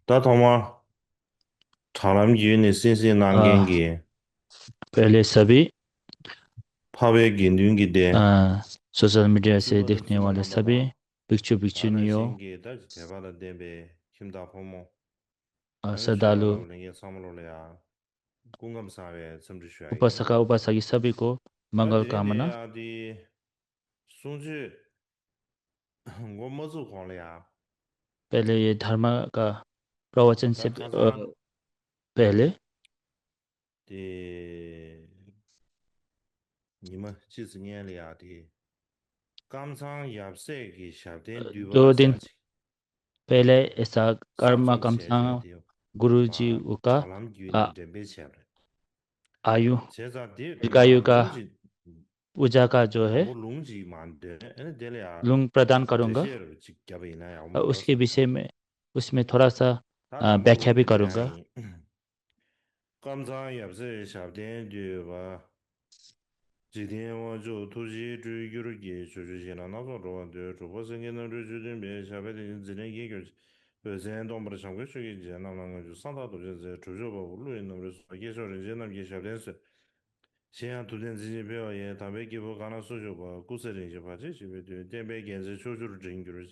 다 도마 사람이 네 신세 आ, 난겐게 पहले सभी 파베 긴둥기데 आ, social media से 튜버드 देखने वाले सभी 수마람바다 भिक्षु 다나 भिक्षुनियों 신게 다 대바다 데베 힘다 포모 아니 श्रद्धालु 쉐바라블레 예 사물로야 공감사회 섬주셔야게 उपासका उपासकी सभी को 다 मंगल 드네데 कामना। 아디 송지 고모즈 광래야 पहले ये धर्म का प्रवचन से 다 가자 पहले 디 니마 지스년이야디 감상 얍세기 샤덴 दो दिन 듀바사치 पहले ऐसा कर्म 삭송 कमसा 제제디요 गुरु जी 마 का 잘람 आ, 기운이 데베샤브레 आयु 제자디 दीर्घायु 마 का 룽지 पूजा का जो है 당고 룽지 만데 에네 데려야 लुंग प्रदान करूंगा। 데셰르 직겹이나 और उसके 야오모로서 विषय में उसमें थोड़ा सा 다 당고 व्याख्या भी 룽지 करूंगा। 대하이 감상 얍세 샤덴 듀바 지대원조 토지 주유르기 주주시나 나서로한테 주보생에는 주주된 배샤베된 진행 얘기를 배sen 동물의 상관 속에 이제 나가는 거 상다도 이제 주주가 울로 있는 그래서 계속 이제 남게 샤벤스 시한 두된 지지 배워에 담배 기부 가나 소주가 구세를 이제 받지 집에 대배 genzi 소주를 증규를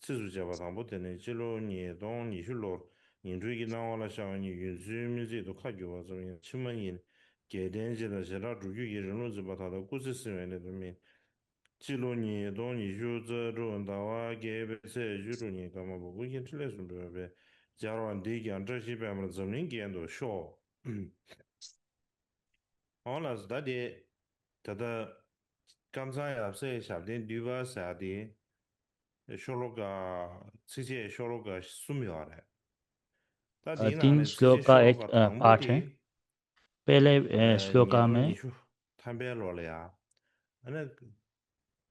치수 잡아 담보 되는 진로니 동 이실로 인주기 나와라 샤니 윤주민지도 가지고 와서 친만이 개된지다 제라 주기 이르는 집바다도 구세스면에 되면 진로니 동 이주저로 나와 개베세 주로니 가마 보고 이게 틀려서 배 자로한 대기 안저시 배면 점링 게도 쇼 Honest, that day, tada kamsa yapse shabden duva sadi shologa sisi shologa sumyore. Ta dina तीन ne श्लोक sisi का एक shologa tangbo पाठ है। di पहले श्लोका nido में nishu tambe lo le ya. Ana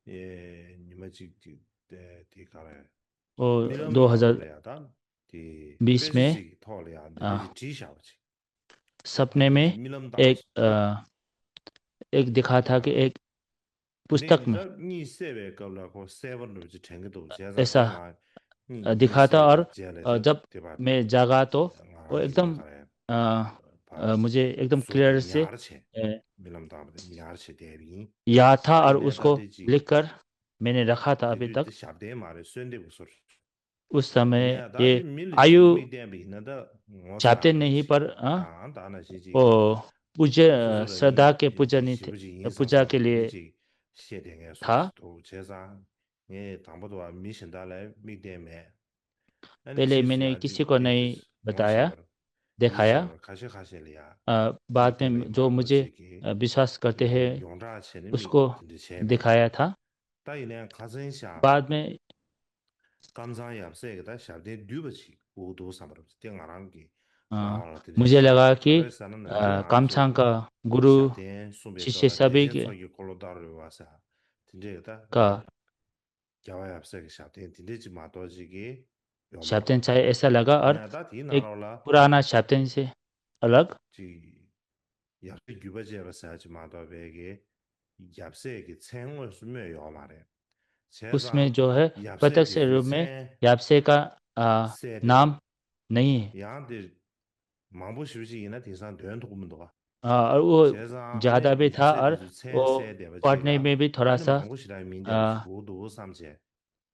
nima chik di kare वो milam dam lo 2020 le ya ta di pesi में chik to le ya de a, de ji sha chi. Ta सपने de में milam dam एक एक दिखा था कि एक पुस्तक में 다 니 세베 qabla ko seven 로 cheng do jeza ऐसा tenga ni दिखा था। se और jele de जब de ba मैं जागा तो वो ngarang gi एकदम kare pa मुझे एकदम so क्लियर से nyar che अ, milam da de nyar che de bi याद था, ta और ine da उसको de ji लिखकर मैंने रखा था de अभी de तक। shab de ma re sön de bu sur उस समय ine da ये de mil chi आयु mi de bi na da ngo sa छापते ro नहीं, chi पर da da na chi ji वो पूज्य su su de श्रद्धा के ji पूजनी shi थे, bu ji yin sam पूजा sa के de लिए ji xie de ge su था। chi do jeza ye dang bo do mi shin da lai mi de me 아니 पहले मैंने 치수야 किसी को नहीं 디그스 बताया, 모샤버 दिखाया। 미샤버 카시카실이야 बाद 미테베 में जो मुझे 마블로지기 विश्वास करते हैं 용라 체르미 उसको 진짜 셰베 दिखाया था। 따이네 가선샤 बाद में 감사야 세게다 샤데 듀버치 우도 사마르 땡아랑기 अ, 나와라 데 मुझे लगा 샤베 कि 가르사는 디나르체 कामसांग का गुरु 샤데 शिष्य सु베도라 सभी 데젠서기 콜로다르 와사 진짜다 का 야와야 세게 샤데 딘데지 마도지기 요마로 शब्दन चाहे ऐसा लगा। और 내가 एक 디나로라 पुराना शब्दन से अलग 지 약세 규버지에서 사지 마도베게 yapse 생을 수명요 말해. उसमें 제가 जो है yapse प्रत्यक्ष रूप में 주세 यापसे का 세데 नाम नहीं है। 양들 망보 쉬우지이나 대상 되는 도문도가 और वो 제가 ज़्यादा 아니 भी था, yapse और 주세 वो 세데 पढ़ने 버지가 में भी थोड़ा 아니 सा 망보 시다 민데 अ, 고도 삼제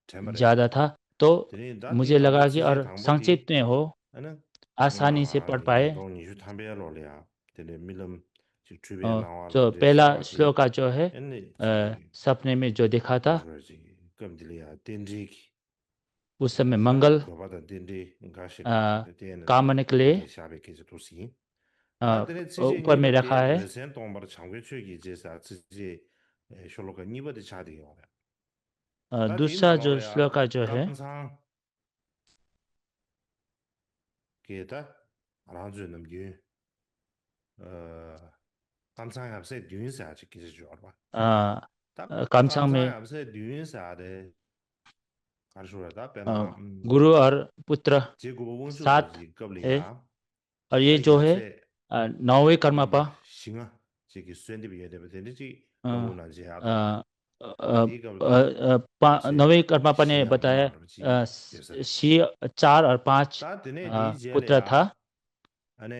제말에 ज़्यादा था। तो 드니 मुझे 다디 लगा 당고 कि 지제 और 당보디 संक्षिप्त में हो, 아니 आसानी से पढ़ पाए। 니 돈이 주 탐배로래야 드니 밀음 지 주변 और 나와라 जो 데 पहला 샤바디 श्लोक जो है 아니 지 सपने में जो देखा था, 그러지 끔들이야 딘지기 उस समय 아니 मंगल 그거보다 딘디 가시라 अ, 데는 कामने के लिए 데 샤베케지 도시 अ, 다들 ऊपर में 지진이다 रखा 데 है। 레센 동바르 창괴 추기 제사 지지 쇼로가 니버데 차디요 다디 दूसरा जो 나로래야 श्लोक जो है 감상 게다 알아주 넘기 어 감상합세 뉴인사 지키지 줘봐 딱 कामसांग में 감상합세 뉴인사데 가르쳐다 अ, 배나 गुरु और पुत्र 제고 साथ 원수도지 है। 겁리야 और ये जो है 다이압세 9वें कर्मपा 마 싱아 제기 수행되게 되는지 अ, 너무나지 अ, 하다 नवीं कर्मापा ने बताया शी 4 और 5 다 드네 पुत्र था। 디젤이야. 안에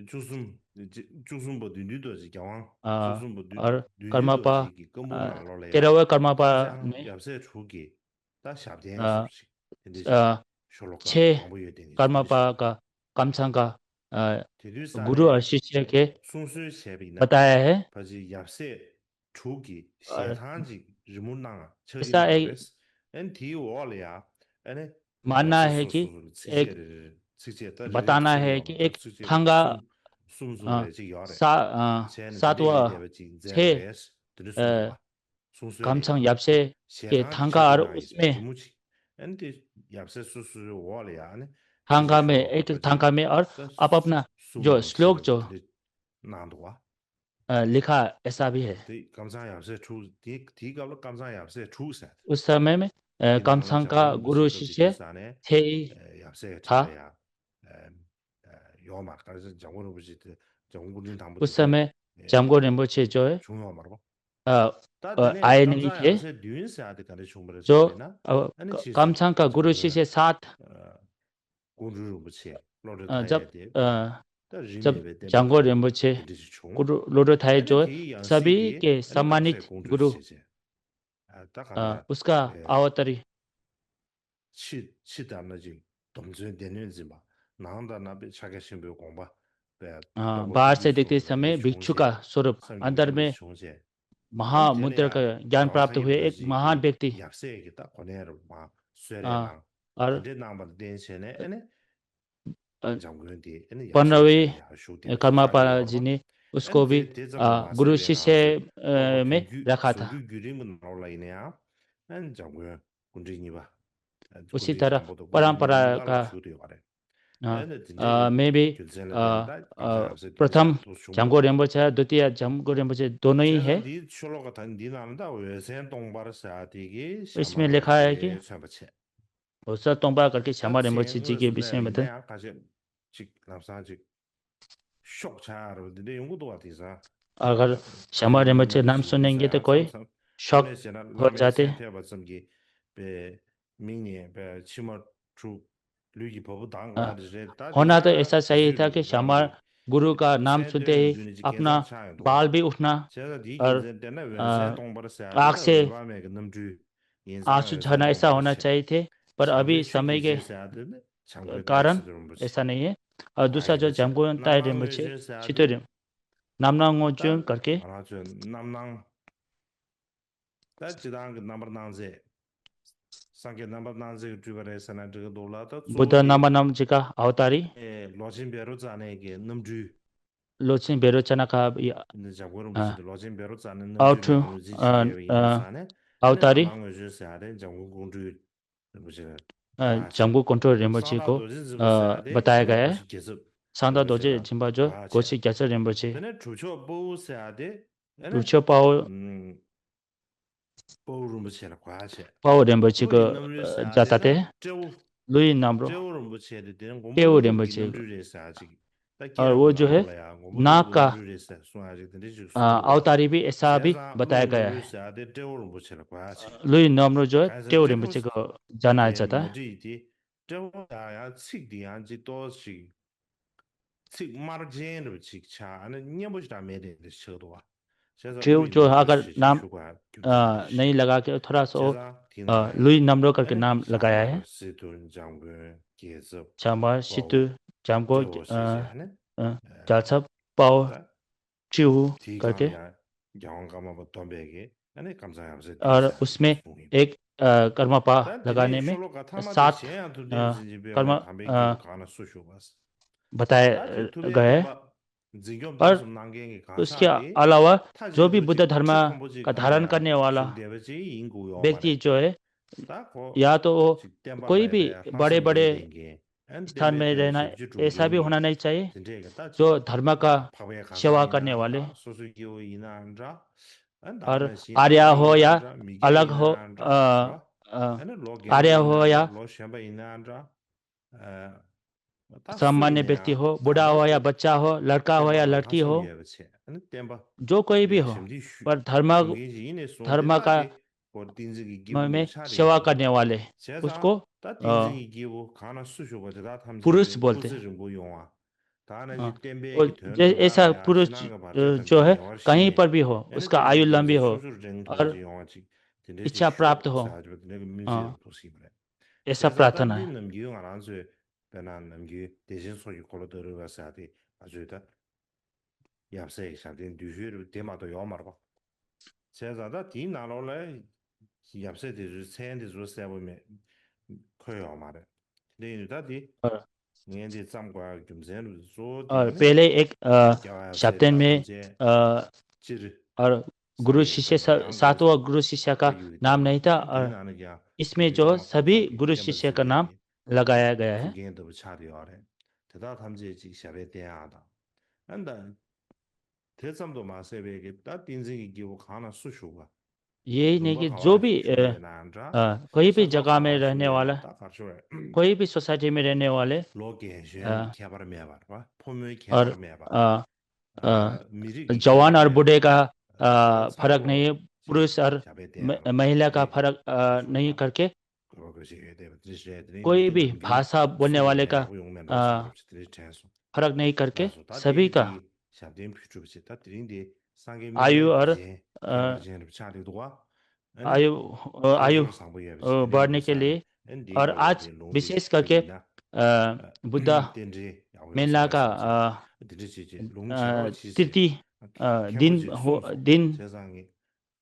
주숨 뭐 뉴도지 경황 주숨 뭐 और कर्मापा 뉴도지 기 근본 말로래야. 13वें कर्मापा 감장 में yapse 초기 다 샵된 अ, 습식. 근데 अ, 쇼로가 6 방법이 되니 कर्मापा का kamsang का गुरु और 대두산에 शिष्य के 순수 셰비나 बताया है। 바지 yapse 초기 और 셰탄지 리문나 ऐसा एक 처리나그레스 엔티오올이야. 아니 मानना yapse है कि 소소 एक 치제를 치제다 बताना है कि 치제요마다 एक 치제를 थांगा अ, 숨숨레지 요래. 쟤는 सातवा 되게 되게 छः 제르레스 들으스노와 순수래. kamsang yapse के 셰탄지 थांगा और 처리나 이제 उसमें 지무치. 엔디 yapse 수수 올이야. 아니 थांगा में एक थांगा में और आप अपना जो श्लोक जो 나도와 लिखा ऐसा भी है। 디 감사 yapse 초 디가로 감사 yapse 초세 उस समय में 디나는 kamsang का 장고는 गुरु 무시도 शिष्य 디디산에 थे ही yapse था। 차야 요마 그래서 장고는 무시 정군진 उस 당부도 समय जामगो रिम्पोछे जो है 중요 말고 अ, 다드네 आए नहीं 감사 थे। yapse 뉘은사한테 간에 중물을 जो 잘해나 아니 치즈 kamsang का गुरु शिष्य साथ 공주를 무치 로를 जब 타야 돼 다 जब 리메베 जांगो 템베 रिम्पोछे 디디지 중 गुरु लोडो थाई 아니 जो है 디 सभी 양식이 के 아니 갑세 सम्मानित 공주 गुरु 체제 딱 안에 उसका अवतरी 치다나지 동전 되는지 봐 나온다 나비 차게 신부 공부 배 बाहर से देखते समय भिक्षु का स्वरूप अंदर में 총제 महामुद्रा का ज्ञान प्राप्त हुए एक महान व्यक्ति 약세겠다 권해를 막 अ, 쇠래랑 और 근데 나만 된세네 아니 장군한테 아니 पंद्रहवीं 약세 쇼데 कर्मापा 자기 जी 말고 ने उसको भी 엔데 대장부 गुरु 마세베 शिष्य 나세 में 공규 रखा था। 송규 규림은 나올라이네야 엔 장군 군주니 봐 उसी 군주니 तरह 당보도 परंपरा 군주니가 का 주도 말해 엔데 진짜 में भी 결전에 된다 감사 앞서 प्रथम 또 जांगो 중요하고 रिम्पोछे द्वितीय जांगो रिम्पोछे दोनों ही है। 제가 니 쇼로가 단니 나는다 외세 동바르사 되게 इसमें लिखा है कि 샤마르제 참바체 उसका तोंबा करके क्षमा रिम्पोछे जी के 다센 विषय में बताया। 내리네 아까지 직 남사지 쇼차로 근데 연구도 같아서 अगर क्षमा रिम्पोछे नाम सुनेंगे तो कोई शॉक हो जाते। 배 민예 배 치마 주 류기 법부 당가 होना तो ऐसा चाहिए था कि क्षमा गुरु का नाम सुनते ही अपना बाल भी उठना 제가 니 और 괜찮대나 웬세 동바르사 आँख से 밤에 그 남주 आंसू 인상 झरना ऐसा होना चाहिए थे, पर अभी 장외 समय के 취기제사들 장외 कारण 다이스들 뭐 ऐसा नहीं है। और दूसरा जो 아이버체 जमगुन ताई रिम्पोछे 남낭외제사들 चितोरिम नामनांगोजुन करके 알아죠 남낭 다지당 그 남버낭제 상계 남버낭제 주바레사나 저거 돌아다 बुद्ध नामानम जी का अवतारी 에 로진베로 자네게 남주 लोचिन बेरोचना का 근데 자고는 무슨 로진베로 자는 आउट 남주 나누지 지게 인사네 अवतारी 남낭외제사들 장군 공주 무슨 जम्गु कंट्रोल रिम्पोछे को बताया गया है। सांदा दोजे जिम्बा जो गोची ग्याचर रिम्पोछे 근데 주초 보세야데 रुचो पाओ 보르무체라 과체 पाओ रिम्पोछे को जाता थे लुई नामरो 저르무체데 되는 पेओ 고모도 रिम्पोछे को। 남주레사지 और वो जो है नाग का अवतारी भी ऐसा भी बताया गया है। लुई नामरो जो है टेओ रिम्पोछे को जाना जाता है। ट्रिव जो अगर नाम नहीं लगा के थोड़ा सा लुई नामरो करके नाम लगाया है। चामा सितु जामको जालसा पाओ ट्रिव करके और उसमें एक कर्मपा लगाने में 7 कर्म बताए गए। और उसके अलावा जो भी बुद्ध धर्म का धारण करने वाला व्यक्ति जो है, या तो वो कोई भी बड़े बड़े स्थान में रहना ऐसा भी होना नहीं चाहिए, जो धर्म का सेवा करने वाले और आर्य हो या अलग हो, आर्य हो या सामान्य व्यक्ति हो, बूढ़ा हो या बच्चा हो, लड़का हो या लड़की हो, 아니 템바 जो कोई भी हो, 심지 पर 슝게지 이네 धर्म का 손데다데 고 딘지기 기부로 में सेवा 차리야래 करने वाले उसको 제사 다 अ, 딘지기 기부 가나 수쇼가 다 पुरुष 탐지베 बोलते हैं। 부스를 무용아 다나 हाँ, 지 템베 और 기 던도 ऐसा 다라야 पुरुष 신앙가 바제다 जो है 미니 कहीं वर्षि네 पर भी हो, 얘네 उसका 템베 आयु 딘지 लंबी हो 수수를 정 और 거지 영화지 딘지 इच्छा प्राप्त 쇼 हो। 사지베 내가 민지 हाँ, 도시브래 ऐसा 제사 प्रार्थना है। 단디 넘기용 안 한수 배난 넘기 대신 소리 걸어 들어가서 하디 아주다 yapsay shabdin dushiru temado yomarwa. Chazada di nalole yapsay de sen de zo sabo me koyo mare. De da di और, ngen de zamgwa gyumzen zo और de ne पहले एक gya se शब्द da में tamje और गुरु sangye शिष्य tabdi yang सातवां gozo गुरु शिष्य का koyu नाम de. नहीं था, Di और na ne gya इसमें de जो tang सभी khotsa ge गुरु temba शिष्य का zuge नाम ge लगाया गया है। zugen de chari yore. Tada tamje ji shabe de ada. Anda 대삼도 마세베게 따 딘징이 기고 가나 수슈가 यही नहीं 룸바 कि जो 하와 भी 슈베나 안자 कोई भी 선바 जगह में 하와 रहने वाला, 슈베나 따 가르쇼에 कोई भी सोसाइटी में रहने वाले 로게 셴기 अ, 개발 메바 봐 포묘 और 개발 메바 अ, अ, 아 미리기 जवान 개발 और 메바 बूढ़े का 다 फर्क नहीं 참고 है, 지 पुरुष और 샤베데야로 महिला का 데디 फर्क नहीं 가르쇼다 करके 그것이 되게 드시레드니 कोई भी 넘기 भाषा बोलने वाले का 수요메 용면 로상급시 드리 찬소 फर्क नहीं करके 나서 다 सभी का 데디 샤딘 퓨추비치 다 드린디 상게 आयु 미네 और 디제 개발 제는 차리도와 아니 आयु आयु 조조 상부에 비치 बढ़ने के 링부사네 लिए। 엔디 और आज 콜로디 롱디 विशेष करके 푸디나 बुद्ध 덴지 야고요 मेला का 세바심지 디지지 롱차오 치시 तृतीय दिन 캠보지 순소 दिन 세상에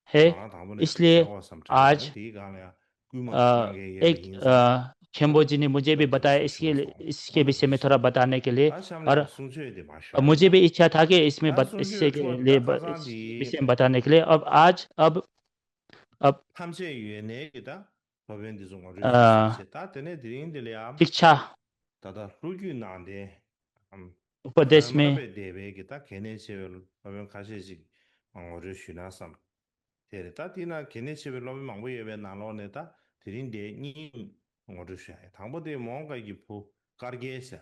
है, 나라 다문에 इसलिए 샤워 삼트레스 आज 엔디 가냐 꾸마 나게 예베 एक 힌사 खेम्बो जी ने मुझे भी बताया 럽지 इसके 순소 इसके विषय में थोड़ा बताने के लिए। 다시함냐 और 순수에 मुझे 마셔야다 भी इच्छा था कि इसमें 다 इससे 순수에 के लिए 투어다 इस 가자디 विषय में बताने के लिए अब 탐세 유엔에다 법연디 좀 어릴 수 अ, 있지 다 되네 드린들이야 शिक्षा 다다 루기 나한테 उपदेश में 다음에 대베기다 개네시를 법연 가시지 어릴 수나삼 데르다 디나 개네시를 로비 망고 예배 나로네다 드린데 니 어릴 수야 당보대 뭔가 이게 부 가르게세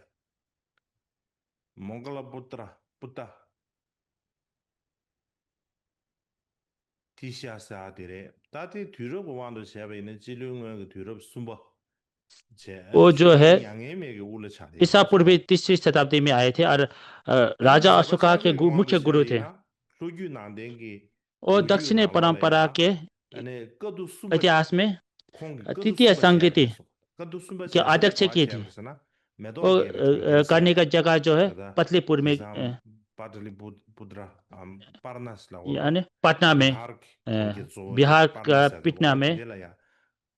몽골라 부트라 부타 티시아사데레 다티 뒤로 보완도 제가 있는 지룡의 그 뒤로 숨바 제 वो जो है 슈게 양해메게 올라 차대 ईसा पूर्वी तीसरी शताब्दी में आए थे और 아니 राजा 제바 अशोका के 차베 공원도 मुख्य गुरु थे। 샤이나 루규 난den기 और 루규 दक्षिणी परंपरा 나로래야 के 아니 거두 숨바 इतिहास में 콩기 거두 तृतीय 숨바 संगीति 샤야서 거두 숨바 के 샤야서 अध्यक्ष की थी। 과시하면서나 वो 매도게 장기세 करने का जगह जो है 다다 पतलीपुर में 기삼 पाटली बुद्रा पारनासला यानी पटना में बिहार 콩기 जोनी बिहार का पारनासला पटना में 딜라야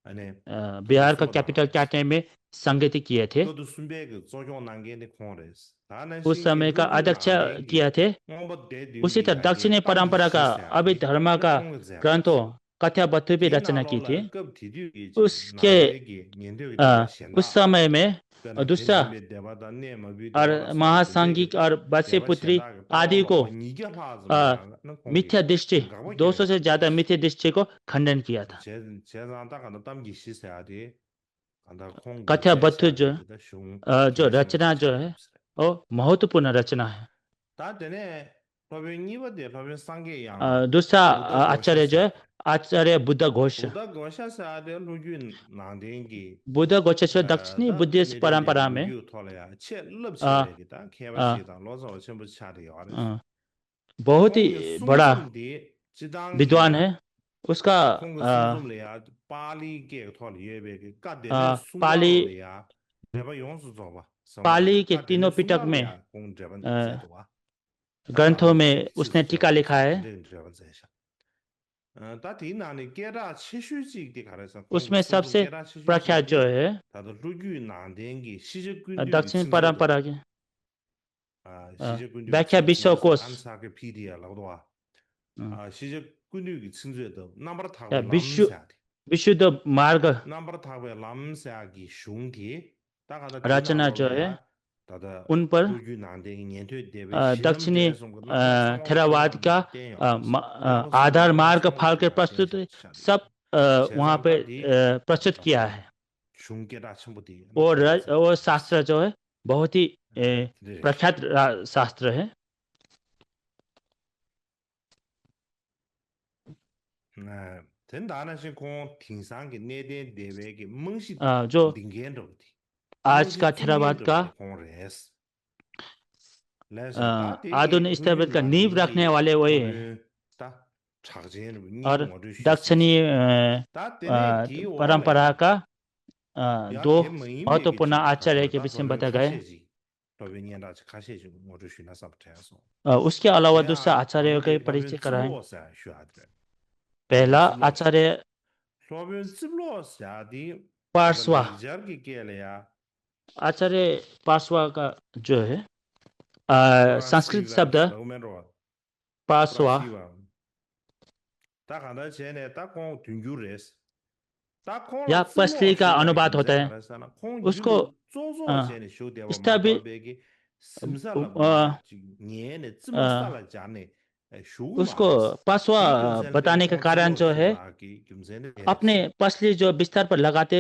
아니 거두 बिहार का 숨바 कैपिटल 나로래스 काटने में संगीति किए थे। 거두 숨베 조종 난게네 콩레스 다나 उस 신기 समय का 루규 अध्यक्ष 난den기 किए थे। 뭐 उसी 대딩기 तरह 가디 दक्षिणी 땅기 परंपरा का अभी 시세하디 धर्म 아니 का 콩을 ग्रंथों 제야서 कथ्या बथु भी रचना की थी। 디나로라 급 디디기 उसके 난데기 년대기 되라 उस 신다 समय में 그나 दूसरा 덴심베 대바다네 마비 और 대바다 사고 महासांगिक 두베기다 और बस्य 대바 पुत्री 신다 आदि 따로로 को 뭐 이게 하즈마는 공기 मिथ्या दृष्टि 가고 200 से ज्यादा मिथ्या दृष्टि को खंडन किया था। 제 제자다 가는 담기 시세하디 간다 공기 कथ्या बथु जो 제사하디 슝 जो 계속 रचना जो है वो महत्वपूर्ण रचना है। 다 되네 법연이버데 법연 상계 양 दूसरा 부다 आचार्य जो है 고샤세 आचार्य बुद्ध घोष। 부다 고샤사데 루균 난데기 बुद्ध घोषेश्वर दक्षिणी 다 बुद्धिस्ट 내려데 परंपरा में 루규 톨래야 체 अ, 럽체베기다 अ, 개발시다 로저 전부 차리요 अ, बहुत 콩기 ही बड़ा 숨숨디 विद्वान 지당기 है। उसका 콩기 숨숨래야 पाली게 톨예베기 까데네 पाली 숨바로래야 내가 용수 줘봐 पाली 성마도 के 까데네 तीनों पिटक में 숨바로야 공제반 अ, 제도와 ग्रंथों में उसने टीका लिखा है। 다디 나니 게라 치슈지기 가르쳐 공부 उसमें 숨숨 सबसे 게라 प्रख्यात जो 치슈지기 है 다들 루규 난den기 시적군들이 दक्षिण 친세도 परंपरा की 시적군들이 व्याख्या 친세도 विश्वकोश 안사게 PD라고도 와 अ, 시적군들이 친세도 남바라 타고 या 람사디 विशुद्ध मार्ग 남바라 타고 람사기 슝디 다가다 रचना जो है 디나로래야 다다 उन पर 루규 난den기 년토 대베 दक्षिणी 시lâm 제송 थेरावाद का आधार मार्ग फाल के प्रस्तुत सब वहाँ पे प्रस्तुत किया है। 슝게라 첨부디 वो शास्त्र जो है बहुत ही प्रख्यात शास्त्र है। 된 다나신 공 팅상게 내대 대외게 멍시 जो 링겐더디 आज का 멍시 थेरावाद का 중겐더디 공레스 लेसे ता देगे आधुनिक 웅주 स्थैतिक का नींव रखने 라딩게 वाले वही हैं मोरे ता 차제는 니 और 모두 दक्षिणी 쉬시지 ता तेने 디 परंपरा ओले का या दो 게 뭐이메게 महत्वपूर्ण 지 आचार्य के 다 विषय में 로변 बताया गया है 카셰지 로변이나 카셰지 모두 쉬나 sabtayaso उसके अलावा दूसरा 제가 आचार्य के 아무데 परिचय 로변 कराएं 찌블로서 쉬어야 로변 पहला 찌블로서 आचार्य 로변 찌블로서 디 아까 पार्श्वा 렉저기 게래야 आचार्य पार्श्वा का जो है संस्कृत शब्द 프라시가 로맨로 पार्श्वा 프라시와 딱 하나 전에 딱공 둥규레스 या 딱공라 पसली 찌블로 का 쉬어야 अनुवाद होता 김제 है 가라사나 공 उसको 유도 조조 전에 쇼대와 स्टैब्लिश 마돌베기 심살라 니에네 찌모살라 자네 उसको 쇼마레스 पार्श्वा 디 김제는 बताने का 공 कारण 찌블로 जो है 쉬어야기 김제는 अपने पसली जो बिस्तर पर लगाते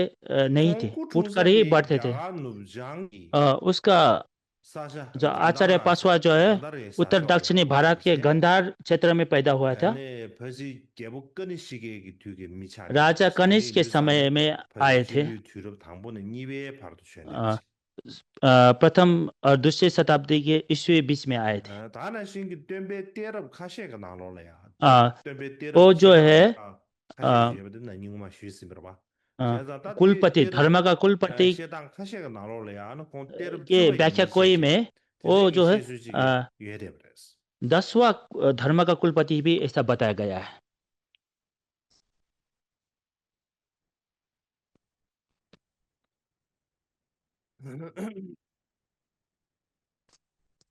नहीं थे 콩쿠 उठ कर ही 중세비 बढ़ते थे 야가 누장이 उसका 사샤 जो आचार्य 간다라샤 पासवा जो है 간다르에 उत्तर 사샤 दक्षिणी भारत के 오르샤 गंधार क्षेत्र में पैदा हुआ था 아니 버지 개복근이 시계기 되게 미차네 राजा कनिष्क 근데 के 뉴스안에 समय में 버지 आए थे 지류 뒤로 당보는 니베 바로 अ, 쉔네지 प्रथम और दूसरी शताब्दी के ईस्वी बीच में आए थे 다나 신기 뗀베 때럽 카셰가 나로래야 अ, 뗀베 वो 때럽 जो है 셰당 카셰 अ, 제거든 나 닝마 쉬스미라 봐 अ, 제가 다 कुलपति 때럽 धर्म का कुलपति 셰당 카셰가 나로래야 하는 공 때럽 के 쯔바 व्याख्या कोई 임시시 में वो 대대기 जो है 시수지게 유해돼 버렸어 10वां धर्म का कुलपति भी ऐसा बताया गया है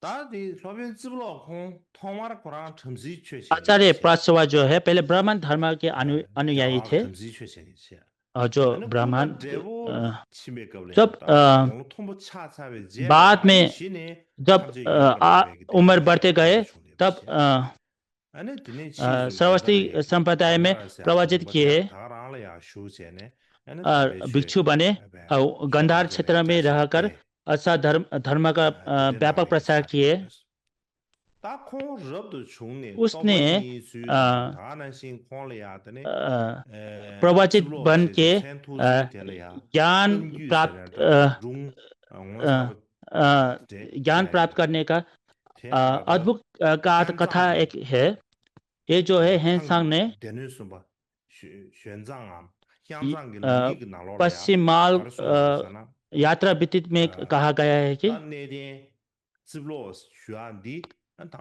다디 소변 찌블로 공 통화를 거랑 점지 आचार्य 최신이지 पार्श्वा जो है पहले ब्राह्मण धर्म के अनुयायी 야 थे 점지 최신이지 और जो 아니 ब्राह्मण 쿨바 데보 치메 जब 거래다 공 통보 차 사회 제베 बाद में 신이 जब 참제 유행을 उम्र बढ़ते गए तब 아니 드네 시주 श्रावस्ती संप्रदाय में प्रवचित किए 다라야 쇼제네 아니 और 베쉐 भिक्षु बने और गंधार क्षेत्र में रहकर अच्छा धर्म का व्यापक प्रसार किए 딱콩 럽도 중네 उसने 또버니 수유다 다나신 콩리아드네 प्रवचित बन के ज्ञान प्राप्त 룽 ज्ञान प्राप्त करने का अद्भुत कथा एक है ये जो है हेनसांग ने पश्चिम माल यात्रा व्यतीत में कहा गया है कि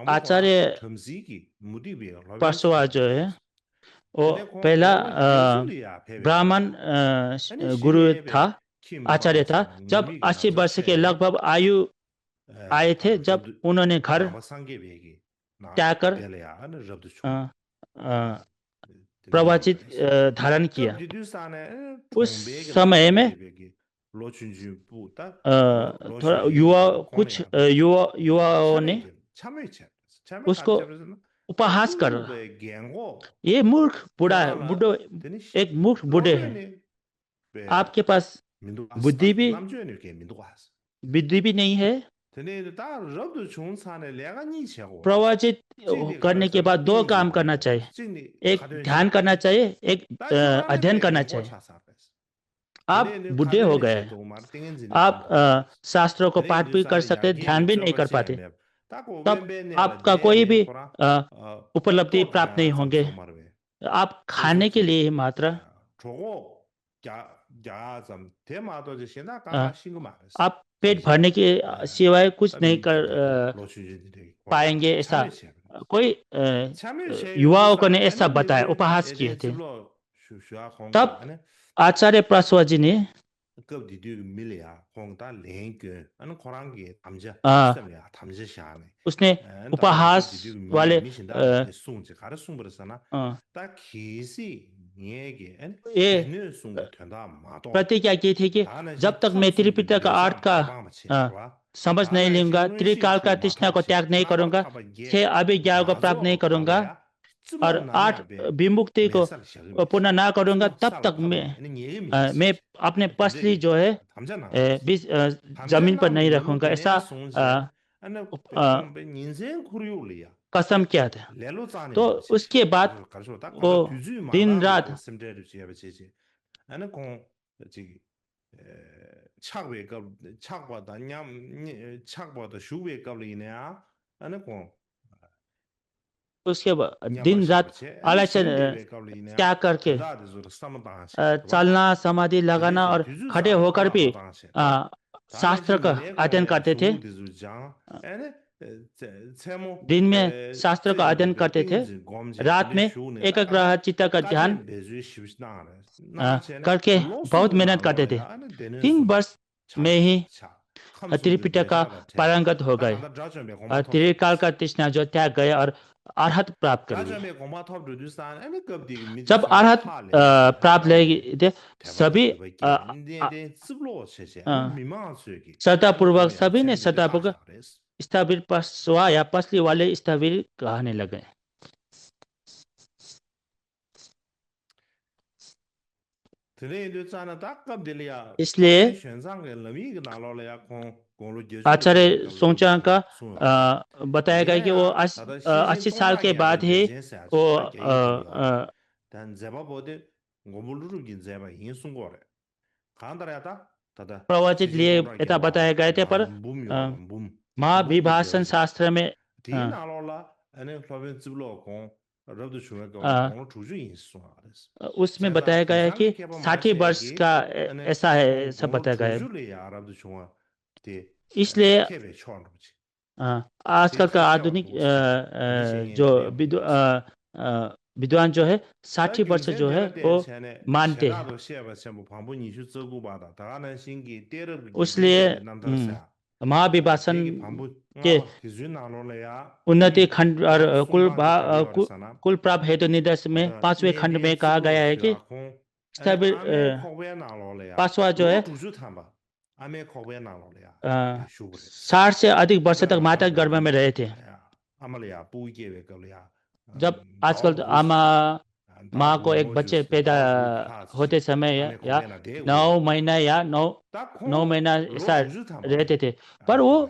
आचार्य पार्श्वा जो है वो पहला ब्राह्मण गुरु था आचार्य था जब 80 वर्ष के लगभग आयु आए थे जब उन्होंने घर त्याग कर प्रवचित धारण किया उस समय में थोड़ा युवाओं ने उसको उपहास कर ये मूर्ख बूढ़ा है बूढ़ो एक मूर्ख बूढ़े हैं आपके पास बुद्धि भी नहीं है प्रवचित करने के बाद दो काम करना चाहिए एक ध्यान करना चाहिए एक अध्ययन करना चाहिए आप बूढ़े हो गए आप शास्त्रों को पाठ भी कर सकते ध्यान भी नहीं कर पाते तब आपका कोई भी उपलब्धि प्राप्त नहीं होंगे आप खाने के लिए मात्र आप पेट भरने के सिवाय कुछ नहीं कर पाएंगे ऐसा कोई युवाओं ने ऐसा बताया उपहास किए थे तब आचार्य पार्श्वा जी ने उसने उपहास वाले ये प्रतिज्ञा की थी कि जब तक मैं त्रिपिटक का अर्थ का समझ नहीं लूंगा त्रिकाल का तृष्णा को त्याग नहीं करूंगा 6 अभिज्ञाओं को प्राप्त नहीं करूंगा और 8 विमुक्ति को पूर्ण ना करूंगा तब तक मैं अपने पसली जो है जमीन पर नहीं रखूंगा ऐसा कसम किया था। तो उसके बाद वो दिन रात उसके बाद दिन रात अलग से त्याग करके चलना, समाधि लगाना और खड़े होकर भी शास्त्र का अध्ययन करते थे। दिन में शास्त्र का अध्ययन करते थे, रात में एकाग्र चित्त का ध्यान करके बहुत मेहनत करते थे। 3 वर्ष में ही त्रिपिटक का पारंगत हो गए और त्रिकाल का तृष्णा जो त्याग गए और अरहत प्राप्त कर लिए। जब अरहत प्राप्त ले थे, सभी श्रद्धापूर्वक, सभी ने श्रद्धापूर्वक स्थविर पशवा या पसली वाले स्थविर कहने लगे। इसलिए आचार्य सोचा का बताया गया कि वो 80 साल के बाद ही वो प्रवचित लिए ऐसा बताया गए थे, पर महाविभाषण शास्त्र में उसमें बताया गया है कि 60 वर्ष का ऐसा है, ऐसा बताया गया है। इसलिए आजकल का आधुनिक जो विद्वान जो है 60 वर्ष जो है वो मानते हैं। इसलिए महाविभाषण के उन्नति खंड और कुल प्राप्त हेतु निदर्श में 5वें खंड में कहा गया है कि पांचवा जो है 60 से अधिक वर्ष तक माता के गर्भ में रहे थे। जब आजकल तो माँ को एक बच्चे पैदा होते समय या 9 महीना या 9 महीना ऐसा रहते थे, पर वो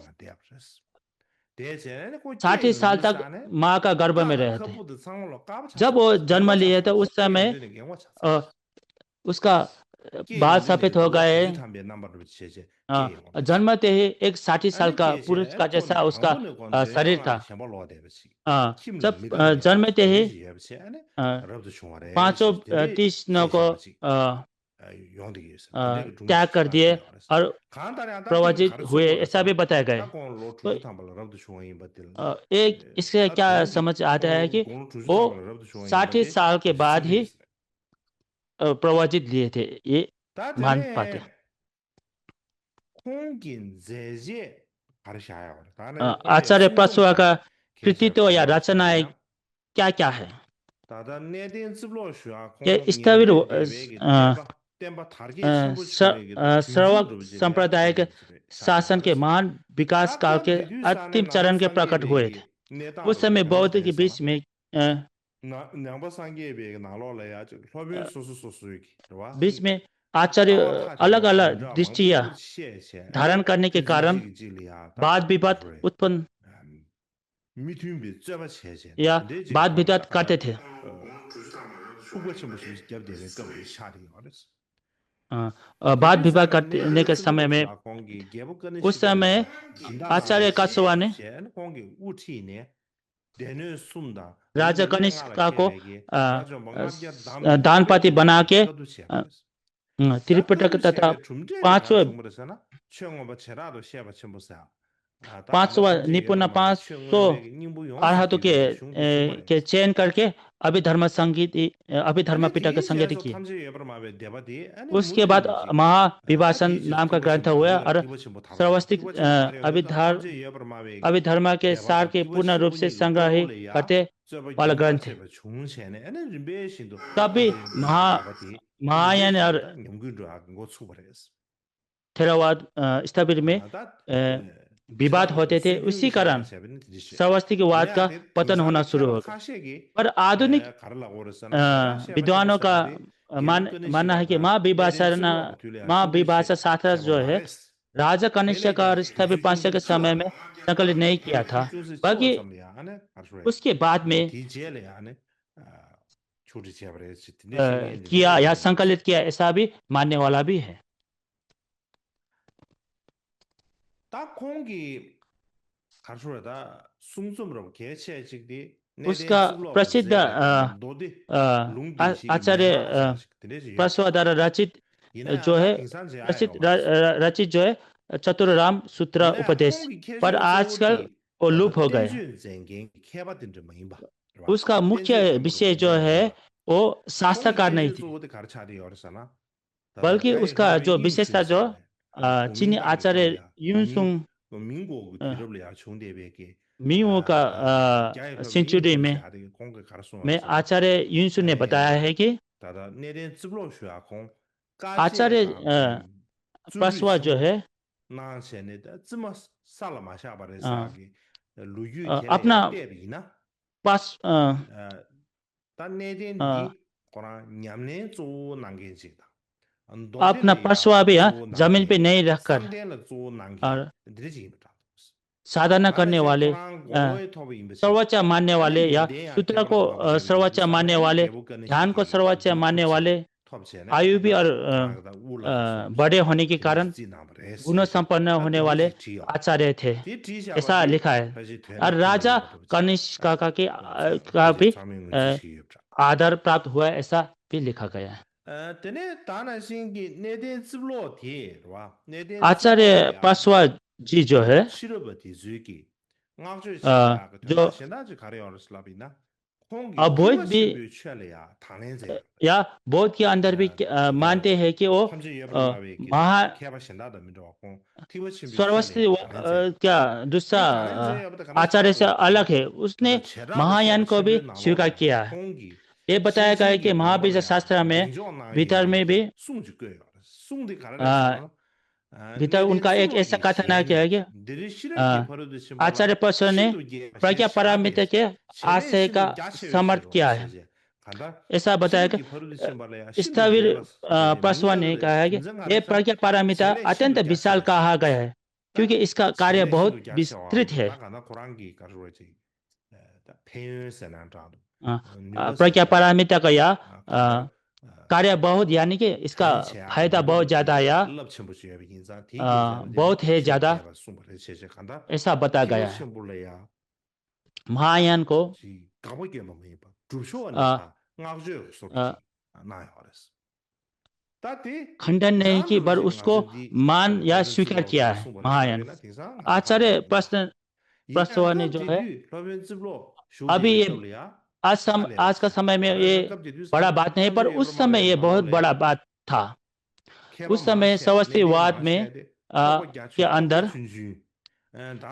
60 साल तक माँ का गर्भ में रहे थे। जब वो जन्म लिए तो उस समय उसका बाल सफेद हो गए। जन्मते ही एक 60 साल का पुरुष का जैसा उसका शरीर था। जब जन्मते ही 539 को त्याग कर दिए और प्रवचित हुए, ऐसा भी बताया गया। तो एक इससे क्या समझ आता है कि वो 60 साल के बाद ही प्रवचित लिए थे, ये मान पाते। आचार्य प्रश्वा का कृतित्व या रचनाएं क्या क्या है? स्थविर श्रवक संप्रदाय के शासन के महान विकास काल के अंतिम चरण के प्रकट हुए थे। उस समय बौद्ध के बीच में आचार्य अलग अलग दृष्टियां धारण करने के कारण वाद विवाद उत्पन्न या वाद विवाद करते थे। वाद विवाद करने के समय में उस समय आचार्य कासवा ने राजा कनिष्का को दानपाती बना के त्रिपिटक तथा 500 निपुण 500 अरहतों के चयन करके अभिधर्म पिटक संगीत की। उसके बाद महाविभाषण नाम का ग्रंथ हुआ और सर्वस्थिक अभिधर्म के सार के पूर्ण रूप से संग्रह करते वाला ग्रंथ है। तभी महायान और थेरवाद स्थविर में विवाद होते थे। उसी कारण सर्वस्थिकवाद का पतन होना शुरू हो गया। पर आधुनिक विद्वानों का मानना है कि महाविभाषा शास्त्र जो है राजा कनिष्क का रिश्ता भी पांड्य के समय में संकलित नहीं किया था, बल्कि उसके बाद में किया या संकलित किया, ऐसा भी मानने वाला भी है। उसका प्रसिद्ध आचार्य प्रसवा द्वारा रचित जो है प्रसिद्ध रचित जो है चतुर्राम सूत्र उपदेश, पर आजकल वो लुप्त हो गए। उसका मुख्य विषय जो है वो शास्त्रकार नहीं थे, बल्कि उसका जो विशेषता जो चीनी आचार्य यूनसुंग मिंगू का सेंचुरी में आचार्य यूनसुंग ने बताया है कि आचार्य प्रसवा जो है अपना पास अपना प्रसवा भी जमीन पे नहीं रखकर और साधना करने वाले, सर्वोच्च मानने वाले या सूत्र को सर्वोच्च मानने वाले, ध्यान को सर्वोच्च मानने वाले, आयु भी और बड़े होने के कारण गुण संपन्न होने वाले आचार्य थे, ऐसा लिखा है। और राजा कनिष्क का भी आदर प्राप्त हुआ, ऐसा भी लिखा गया है। आचार्य प्रसवा जी जो है जो अबोध भी या बौद्ध के अंदर भी मानते हैं कि वो महा सर्वस्वी क्या दूसरा आचार्य से अलग है, उसने महायान को भी स्वीकार किया है। ये बताया गया है कि महावीर शास्त्र में भीतर में भी भीतर उनका एक ऐसा कथन है कि आचार्य प्रसन्न ने प्रज्ञा पारमिता के आशय का समर्थ किया है, ऐसा बताया कि स्थविर प्रसवा ने कहा है कि यह प्रज्ञा पारमिता अत्यंत विशाल कहा गया है, क्योंकि इसका कार्य बहुत विस्तृत है। प्रज्ञा पारमिता का या कार्य बहुत, यानी कि इसका फायदा बहुत ज्यादा या बहुत है ज्यादा, ऐसा बताया गया है। महायान को खंडन नहीं की, पर उसको मान या स्वीकार किया है महायान। आचार्य प्रसवा ने जो है, अभी ये आज का समय में ये बड़ा बात नहीं, पर उस समय ये बहुत बड़ा बात था। उस समय सर्वस्वीवाद में के अंदर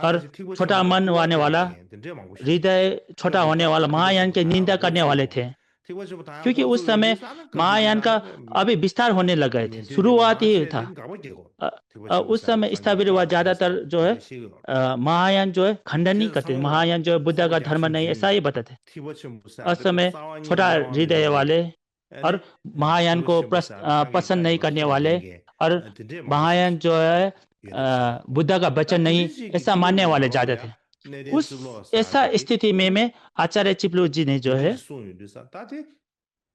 और छोटा मन होने वाला, हृदय छोटा होने वाला महायान के निंदा करने वाले थे, क्योंकि उस समय महायान का अभी विस्तार होने लग गए थे, शुरुआत ही था। उस समय स्थविरवाद ज्यादातर जो है महायान जो है खंडन नहीं करते, महायान जो है बुद्ध का धर्म नहीं, ऐसा ही बताते। उस समय छोटा हृदय वाले और महायान को पसंद नहीं करने वाले और महायान जो है बुद्ध का वचन नहीं, ऐसा मानने वाले ज्यादा थे। उस ऐसा स्थिति में आचार्य चिपलू जी ने जो है,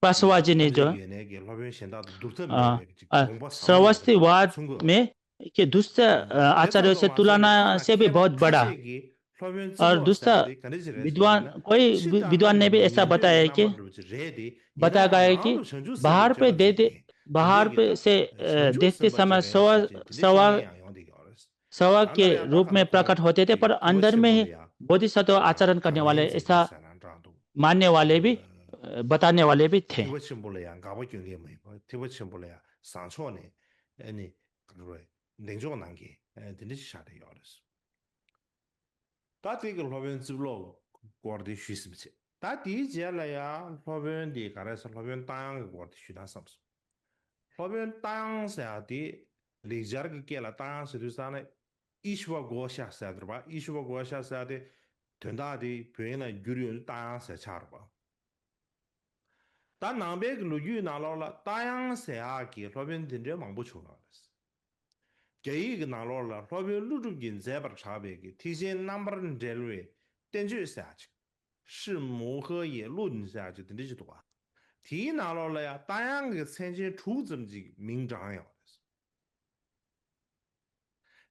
प्रसवा जी ने जो सर्वस्वीवाद में के दूसरे आचार्यों से तुलना से भी बहुत बड़ा, और दूसरा विद्वान, कोई विद्वान ने भी ऐसा बताया है कि बताया गया है कि बाहर पे से देखते समय सवा के रूप में प्रकट होते थे, पर अंदर में ही बोधिसत्व आचरण करने वाले, ऐसा मानने वाले भी बताने वाले भी थे। gei ge na lo la lo bi lu zhu gin zai bar cha be ge ti xin number de lui den ju sa ji shi mu he ye lun sa ji de ji duo ti na lo la ya da yang ge chen jin chu zhen ji ming zhang yao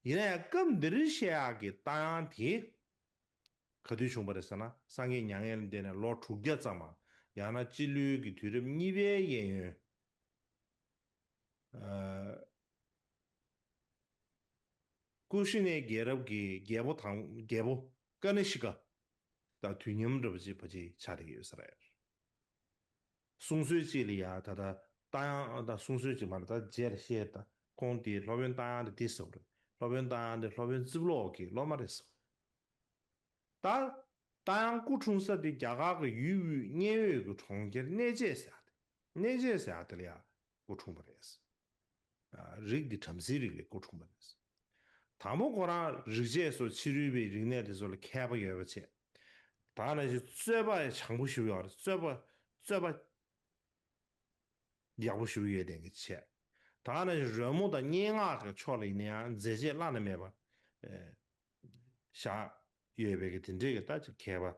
yin ya gem de ri xia ge da yang ti ke du xiong ba de sana sang ye nyang ye de na lo chu ge za ma ya na ji lu ge tu de ni bie yin 구신의 계럽기 계보 꺼내 시가 다 뒤념르지 버지 자리에 있어요. 송수지리야 다다 다양하다 송수지 말다 제르시에다 공디 로변 다양의 디스오르 로변 다양의 로변 즈블로기 로마레스 다 다양 구충서의 자가의 유유 내외의 총계 내제사들이야 구충버레스 아 릭디 탐시리게 구충버레스 다모고라 르제소 치료비 링네데솔 캐버여버체 다나지 쇠바의 장부시요 쇠바 야부시요 된게체 다나지人物的 년아가 초리냐 제제 라네메바 샤 예베게 된데게 따지 캐바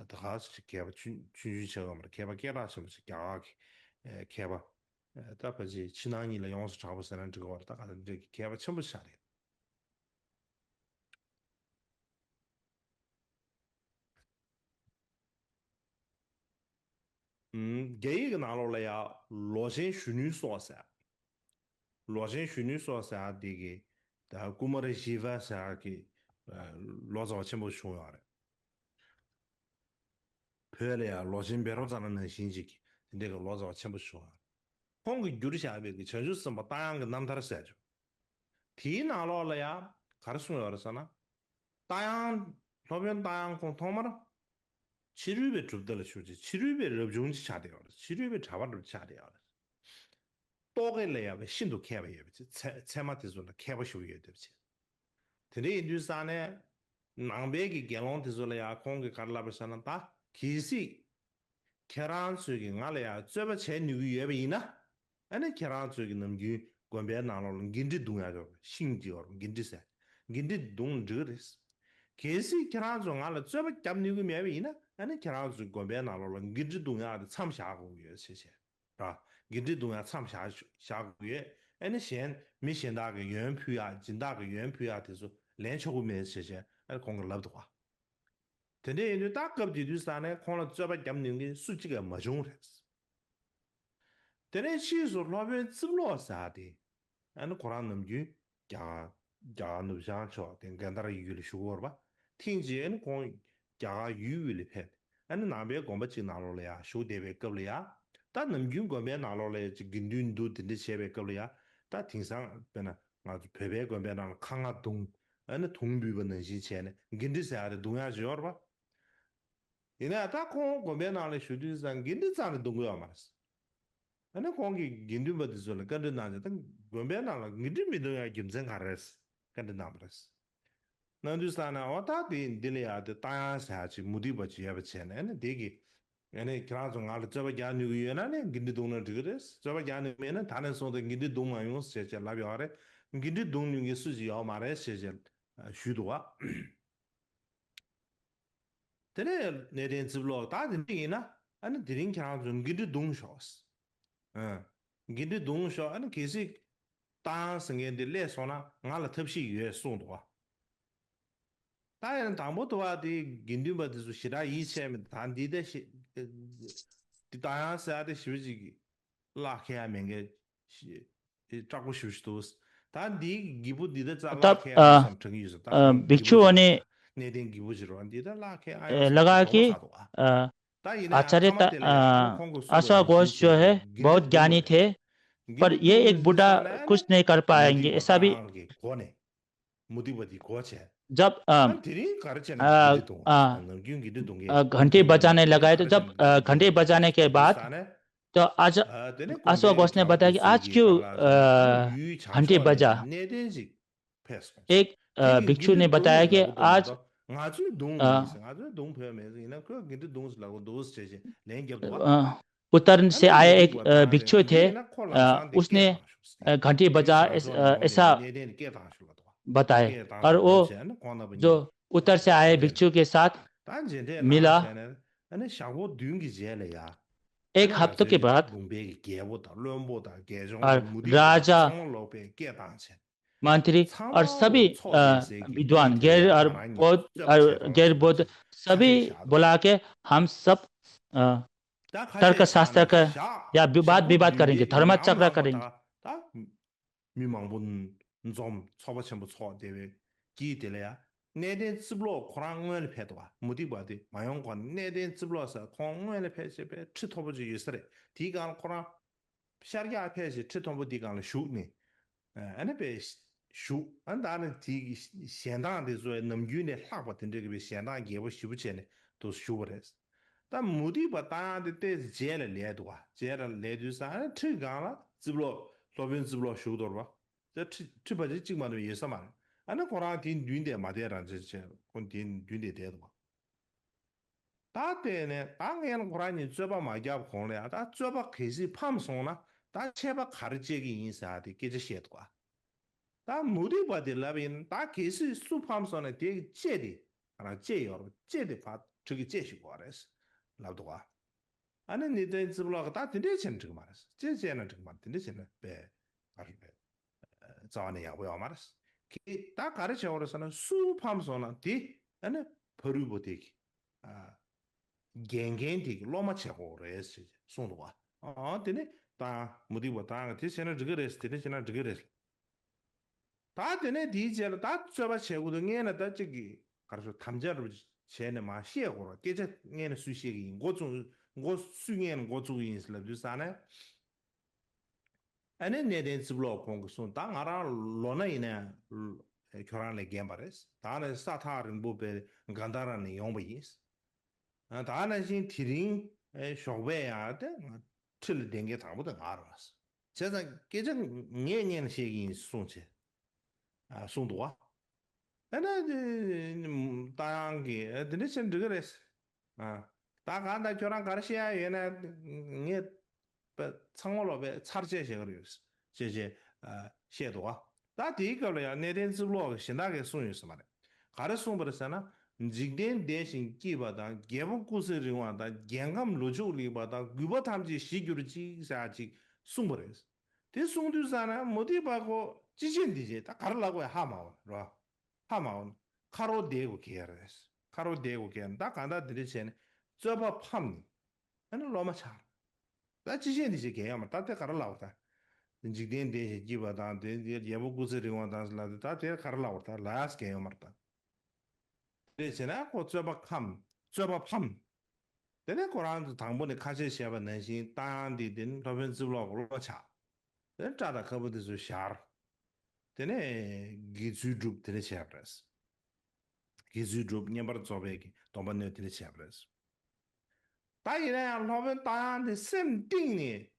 다하스 캐바 춘주처럼 캐바 캐라서 갸기 캐바 다버지 지난이라 용수 잡으서는 저거 다가 이제 캐바 전부 샤리给一个拿落来呀，罗线虚拟说噻，罗线虚拟说噻，这个，但古么的媳妇噻给，老早全部重要的，拍了呀，罗线别说咱能信息的，那个老早全部重要。红个有的下边个，全是什么大样个南他的噻就，提拿落来呀，看重要的啥呢？大样那边大样共同嘛了。치료비 줍들 쇼지 치료비 럽종지 차대요 치료비 잡아를 차대요 또게래야 신도 캐봐요 체마티즈나 캐봐쇼게 되지 근데 인두산에 낭베기 갤론티즈래야 공기 갈라버서는다 기시 캐란스기 나래야 저번 제 뉴유에비나 아니 캐란스기 넘기 권배 나로는 긴지 동야죠 신지어 긴지세 긴지 동저리스 계시 캐란스 나래 저번 잡뉴기 메비나 아니 캐나즈 고베 나로는 기지 동야의 참샤고 예谢谢 아 기지 동야 참샤고 예 아니 현 미신다게 연표야 진다게 연표야 돼서 렌초고 면 谢谢 아니 공을 납도와 근데 이제 딱급지도 산에 콘을 잡아 잡는 게 수치가 뭐종 했어 근데 시소 로베 츠블로사데 아니 코란 넘기 야 누장초 된 간다라 이글 쇼거 봐 팅지엔 공 자가 유위를 해. 아니 남배 공부지 나로래야 쇼대배 겁래야. 다 넘긴 거면 나로래 긴둔도 된데 세배 겁래야. 다 등상 변나 아주 배배 거면 나 강화동 아니 동비번는 시체네. 긴디사의 동야죠 봐. 이나 다 공부면 나래 쇼디상 긴디사의 동거야 말았어. 아니 공기 긴둔버도 줄 건데 나한테 거면 나라 긴디미도야 김생 가랬어. 건데 나버렸어. 난두스타나 어다디 딜리아데 타야사치 무디버치 야베체네 데기 얘네 그라종 알을 저바야 뉴이에나네 긴디동나 드그레스 저바야 메는 다른 소데 긴디동마용 세체 라비아레 긴디동뉴게 수지야 마레 세체 슈도와 데네 네덴 즈블로 다딘디나 아니 디린 그라종 긴디동쇼스 긴디동쇼 아니 계시 땅성게데 레소나 알을 탑시 유에 송도와 다른 담보도와디 긴디버드 시라 이체면 단디데 시 다야사데 시비지 라케아멘게 시 자고 싶도스 단디 기부디데 자라케아 삼청이서 भिक्षुवने 네딘 기부지로 안디다 라케아 लगा कि आचार्य आशा घोष जो है बहुत ज्ञानी थे पर ये एक बुढ़ा कुछ नहीं कर पाएंगे ऐसा भी जब घंटी बजाने लगाए तो जब घंटी बजाने के बाद तो आज आशा घोष ने बताया कि आज क्यों घंटी बजा एक भिक्षु ने बताया कि आज उत्तर से आए एक भिक्षु थे उसने घंटी बजा ऐसा बताए और वो जो उत्तर से आए भिक्षु के साथ मिला 1 हफ्ते के बाद और राजा मंत्री और सभी विद्वान गैर और बौद्ध और गैर बौद्ध सभी बुला के हम सब तर्क शास्त्र का या विवाद करेंगे धर्म चक्र करेंगे 미망본 좀 초바첨부 초대we 기들이야 내된 츠블로 코랑을 패도와 무디 바디 마용관 내된 츠블로서 콩을 패시베 치토부지 있으래 디간 코랑 샤르게 패시 치토부 디간 슈니 아니 베 슈 안다는 디 현당의 저 넘균의 학버튼这个be现当也不许不钱呢都修不来但目的把大的对接了来多接了来就啥这个了只不过老兵只不过修多吧这把这经嘛都也是嘛啊那国家定军的嘛的让这kon定军的的嘛大的呢当然国家你这把嘛家红了他这把开始胖松了他切把卡的这个意思啊的给这些多다 무디 바디 라빈 다 계시 수팜선에 되게 제디 하나 제요 제디 바 저기 제시고 알았어 라도가 아니 니들 집으로 다 되게 chen这个 말았어 제제는这个 말 되게 chen 배 아르베 자네 야 뭐야 말았어 다 가르쳐 오르서는 수팜선은 디 아니 버르보되기 아 갱갱되기 로마 채고 그랬어 손도가 되네 다 무디 보다 대신에 저거 레스 대신에 저거 레스 다 되네 디젤 다 저바 채고도 얘는 다 저기 가서 탐자를 쟤네 마 시에고로 깨져 얘는 수시기 고중 고 수행은 고중이 있을 주사네 아니 내된 스블록 공부선 땅 알아 로나이네 교란에 gem바레스 다는 사타른 부베 간다라는 용부이스 다는 신 티링 쇼베야데 틀 된게 다보다 알아서 제가 깨져 년년 시기 손체 송도아 나는 땅게 드네션 드그레스 다간다 교랑 가르시아 얘네 니 창월업에 차르제시 그랬어 제제 셰도아 다 디거야 내den스블록 신나게 송유스 말에 가르송 버렸잖아 직된 대신 기바다 개복 구스리와다 갱감 로조리바다 그버탐지 시규르지 사지 송버렸어 대송두사나 뭐디 바고 지진디제 딱 가르라고 하마온 라 하마온 카로 대고 게르스 카로 대고 게다 간다 드리체네 저바 팜 아니 로마차 다 지진디제 게야마 다때 가르라고다 직된 대제 기바다 대 예보구스리와다슬라다 다때 가르라고다 라스 게야마다 대체나 고 저바 저바 팜 내가 고란도 당번에 카제시아바 내신 땅디든 로벤스블록으로 차 짜다 커버드스 샤르 되네 기즈드룹 되네 샤브라스 기즈드룹 냠버 조베기 동반네 되네 샤브라스 다이네 로벤 땅데 셈띵니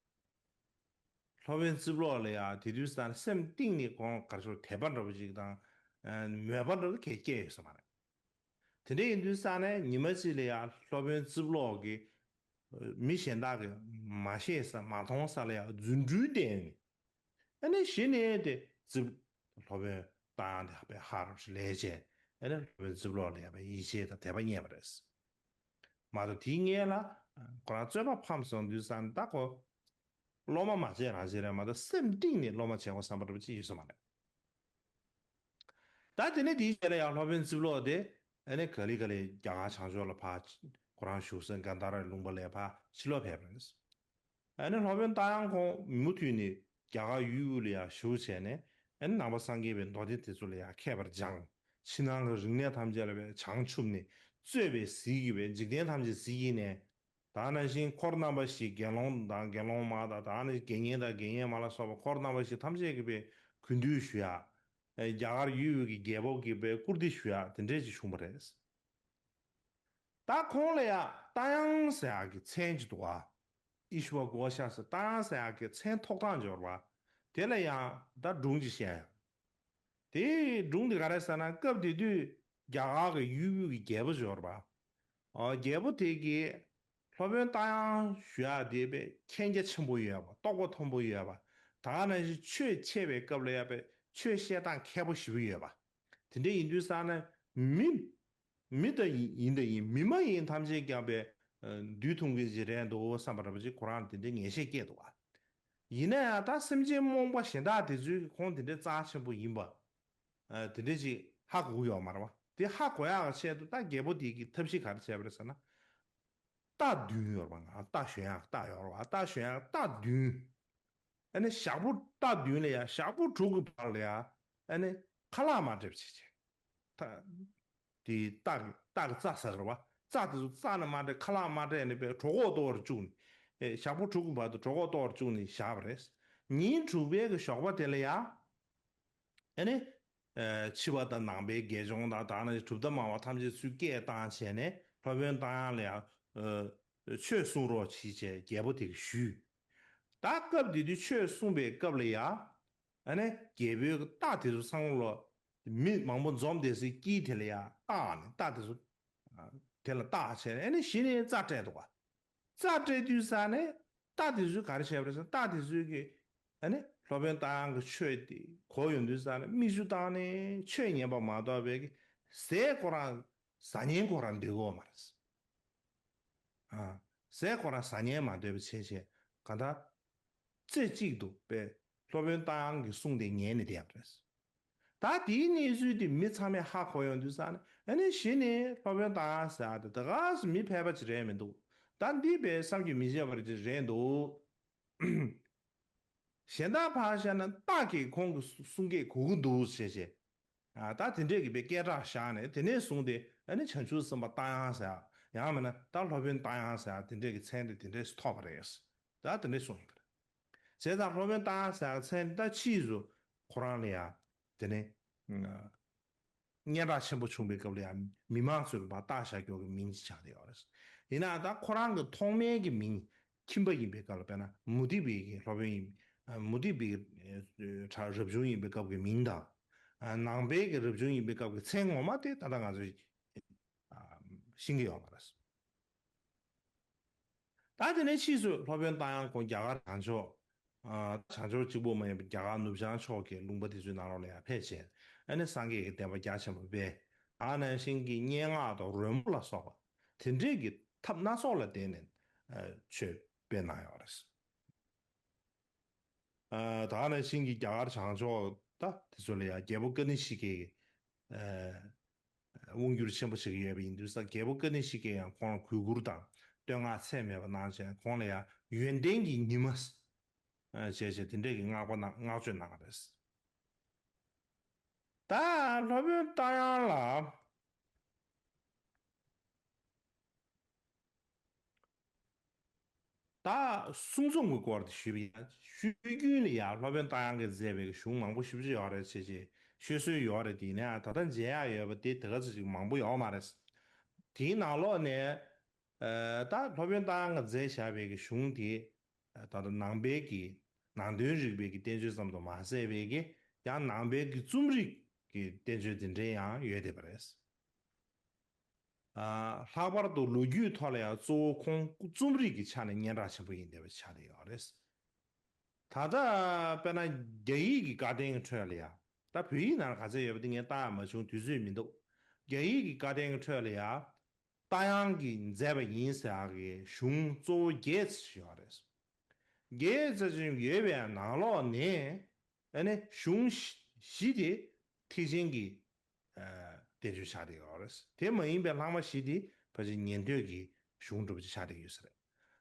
로벤스블록이야 디두스탄 셈띵니 공 가서 대반로지다 매반로 개개해서 말해 되네 인두스탄에 니머실이야 로벤스블록이 미션다게 마시에서 마통살이야 준주된 아니 신에데 집 로베 다한테 배 하르스 레제 아니 로베 집로래 배 이시에다 대반이야 버렸어 마도 딩에라 그라 저바 팜선 두산 따고 로마 마제라 제라 마도 셈띵니 로마 제고 삼바르 지이서 말해 다드네 디제라 로벤 집로데 아니 거리거리 야가 창조를 파 그라 쇼선 간다라 롱벌레 파 실로베 버렸어 아니 로벤 다양고 무튜니 야가 유리야 쇼세네 엔 나바상게베 노디티술이야 케버장 신앙의 능력 탐지를 장춤니 최베 시기베 직된 탐지 시기네 다나신 코로나바시 gelong gelong마다 다나 개념다 개념 말아서 코로나바시 탐지게베 근두슈야 야가 유기 개복기베 꾸르디슈야 된제지 슈머레스 다 콜레야 다양사기 체인지도와 이슈와 고샤스 다양사기 체인 톡단저와 대래야 다 중지시야 대 중디 가라사나 급디도 야가 유유기 개버죠 봐 개버되기 표면 다양 쉬야 되베 켄게 첨보이야 봐 또고 통보이야 봐 다는 최 겁려야 배 최세단开不 쉬어야 봐. 근데 인도사는 미더 인더 이 미마인 탐지 경배 뉴통기지랜도 삼바라버지 고란 근데 예시게도 와. 이내 다 심지 뭔가 신다데 주 공인데 자신부 인바. 드르지 하고요 말아. 데 하고야 셰도 딱 개보디기 탑시 가르쳐 버렸잖아. 大dünya吧，大学啊，大学啊，大dü，哎，那下部大dü了呀，下部诸个跑了呀，哎，那卡拉嘛这不去，他的大个咋事了吧？咋的咋了嘛的卡拉嘛的那边着个多少种，哎，下部诸个跑的着个多少种的下不来，你周边个小伙的了呀？哎，那七八的南北各种的，当然住的嘛，他们就去给当钱呢，他们当然了，全送入期间也不得虚，大个的全送别个了呀，哎呢，给别个大的上了，忙不着的是几天了呀，大的是啊，添了大钱，哎，那现在咋这多啊？咋这就是啥呢？大的是干的啥不是？大的是个，哎呢？老板当个缺的，可用的啥呢？秘书当呢，去年把马到别个3年过上丢过嘛是啊，过上3年嘛对不起，看他这季度被老板当给送的年的点不是？他第一年是的没场面还可用的啥呢？哎，你新年老板当啥的，这个是没排不起人们多，但你别上去没些不的人多。现在发现呢，大给空送给空都谢谢啊，大真这个别给他下呢，真正送的，你清楚什么打样噻？然后呢，到那边打样噻，真这个菜的真的是 top 的也是，大真的送一个。现在那边打样噻，菜的技术，可能的呀，真的，人家全部准备够了，密码水把大下叫个名字下的要的是，人家他可能个通面的名，听不明白搞了边呢，目的别个那边。目的别查入中医别搞个名堂，南北个入中医别搞个菜我嘛的，当然是新个样嘛是。但是呢，其实那边当然讲价格长久，长久直播嘛，价格路上超给弄不的就拿了两块钱，那三个电话价钱不别，呢先给年到人不了少吧，听这个他那少了点呢，却别那样的是。다음에 신기 야가를 장조다 되sol이야 개보 끄는 시기에 원규를 첨부 시기에 인도사 개보 끄는 시기에 공 구구르다 땡아 세메가 나제 공래야 유엔den기 니머스 제제 딘데기 나고 나죠 나가です다 러면 따야라 다 숭숭의 거를 쉬비 쉬기는 러면 따양 게 제베 숭망 부 쉬지 야래 제제 쉬수 야래 디네 다른 제야也不得得自己忙不要嘛的是第哪了呢다 러면 따양 게 제샤 베게 숭디 다들 남베기 남도지 베기 된주 섬도 마세 베기 야 남베기 좀리 게 된주 된제야 예데 버렸어 하바르도 로규 털어야 조콩 좀리기 차는 년라 첨부인데 왜 차려요 그래서 다다 배나 게이기 가딩 트레리아 다 비나 가서 여든게 다뭐 좀 뒤즈민도 게이기 가딩 트레리아 다양기 제베 인사하게 슝조 게스셔레스 게즈진 예베 나로네 아니 슝시디 티징기 대주 사대요 그래서 대모인배 라마 시디 버지 년도기 슝도 사대 유스래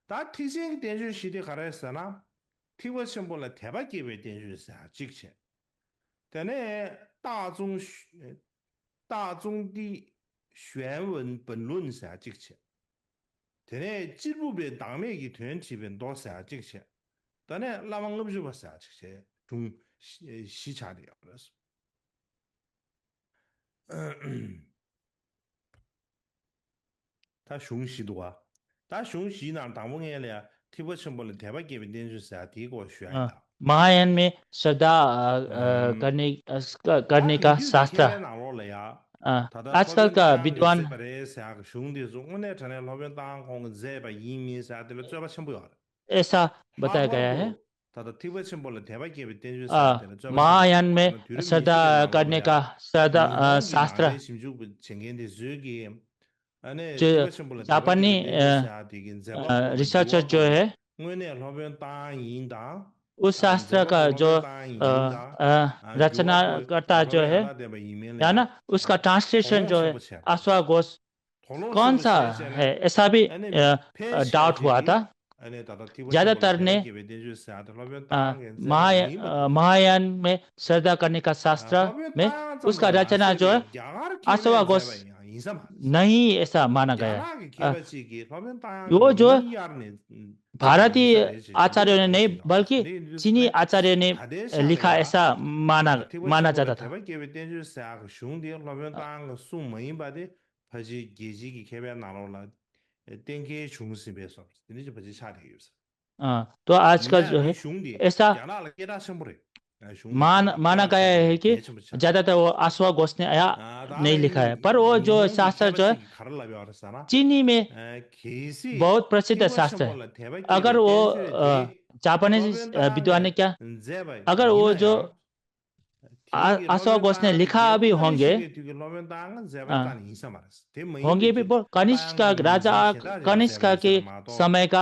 다 티징 대주 시디 가라서나 티버 심볼라 대박기베 대주사 직체 근데大宗的选文本论啥직체 근데 지부배 당매기团体边多啥직체 근데 라망 없이 봤어 직체 좀 시차돼요 그래서他雄西多啊，他雄西呢，当我眼里啊，提不清不了，台湾这边电视是啊，第一个选的。महायान में श्रद्धा करने का शास्त्र आजकल का विद्वान ऐसा बताया गया है महायान में श्रद्धा करने का श्रद्धा शास्त्र जो जापानी रिसर्चर जो है उस शास्त्र का जो रचना करता जो है ना उसका ट्रांसलेशन जो है अश्वघोष कौन सा है ऐसा भी डाउट हुआ था ज्यादातर ने महायान में श्रद्धा करने का शास्त्र में उसका रचना जो है अश्वघोष नहीं ऐसा माना गया वो जो भारतीय आचार्यों ने नहीं बल्कि चीनी आचार्य ने लिखा ऐसा माना जाता था तो आजकल जो है ऐसा माना गया है कि ज्यादातर वो अश्वघोष ने नहीं लिखा है पर वो जो शास्त्र जो है चीनी में बहुत प्रसिद्ध शास्त्र है अगर वो जापानीज विद्वान ने क्या अगर वो जो अश्वघोष ने लिखा भी होंगे भी कनिष्क का राजा कनिष्क के समय का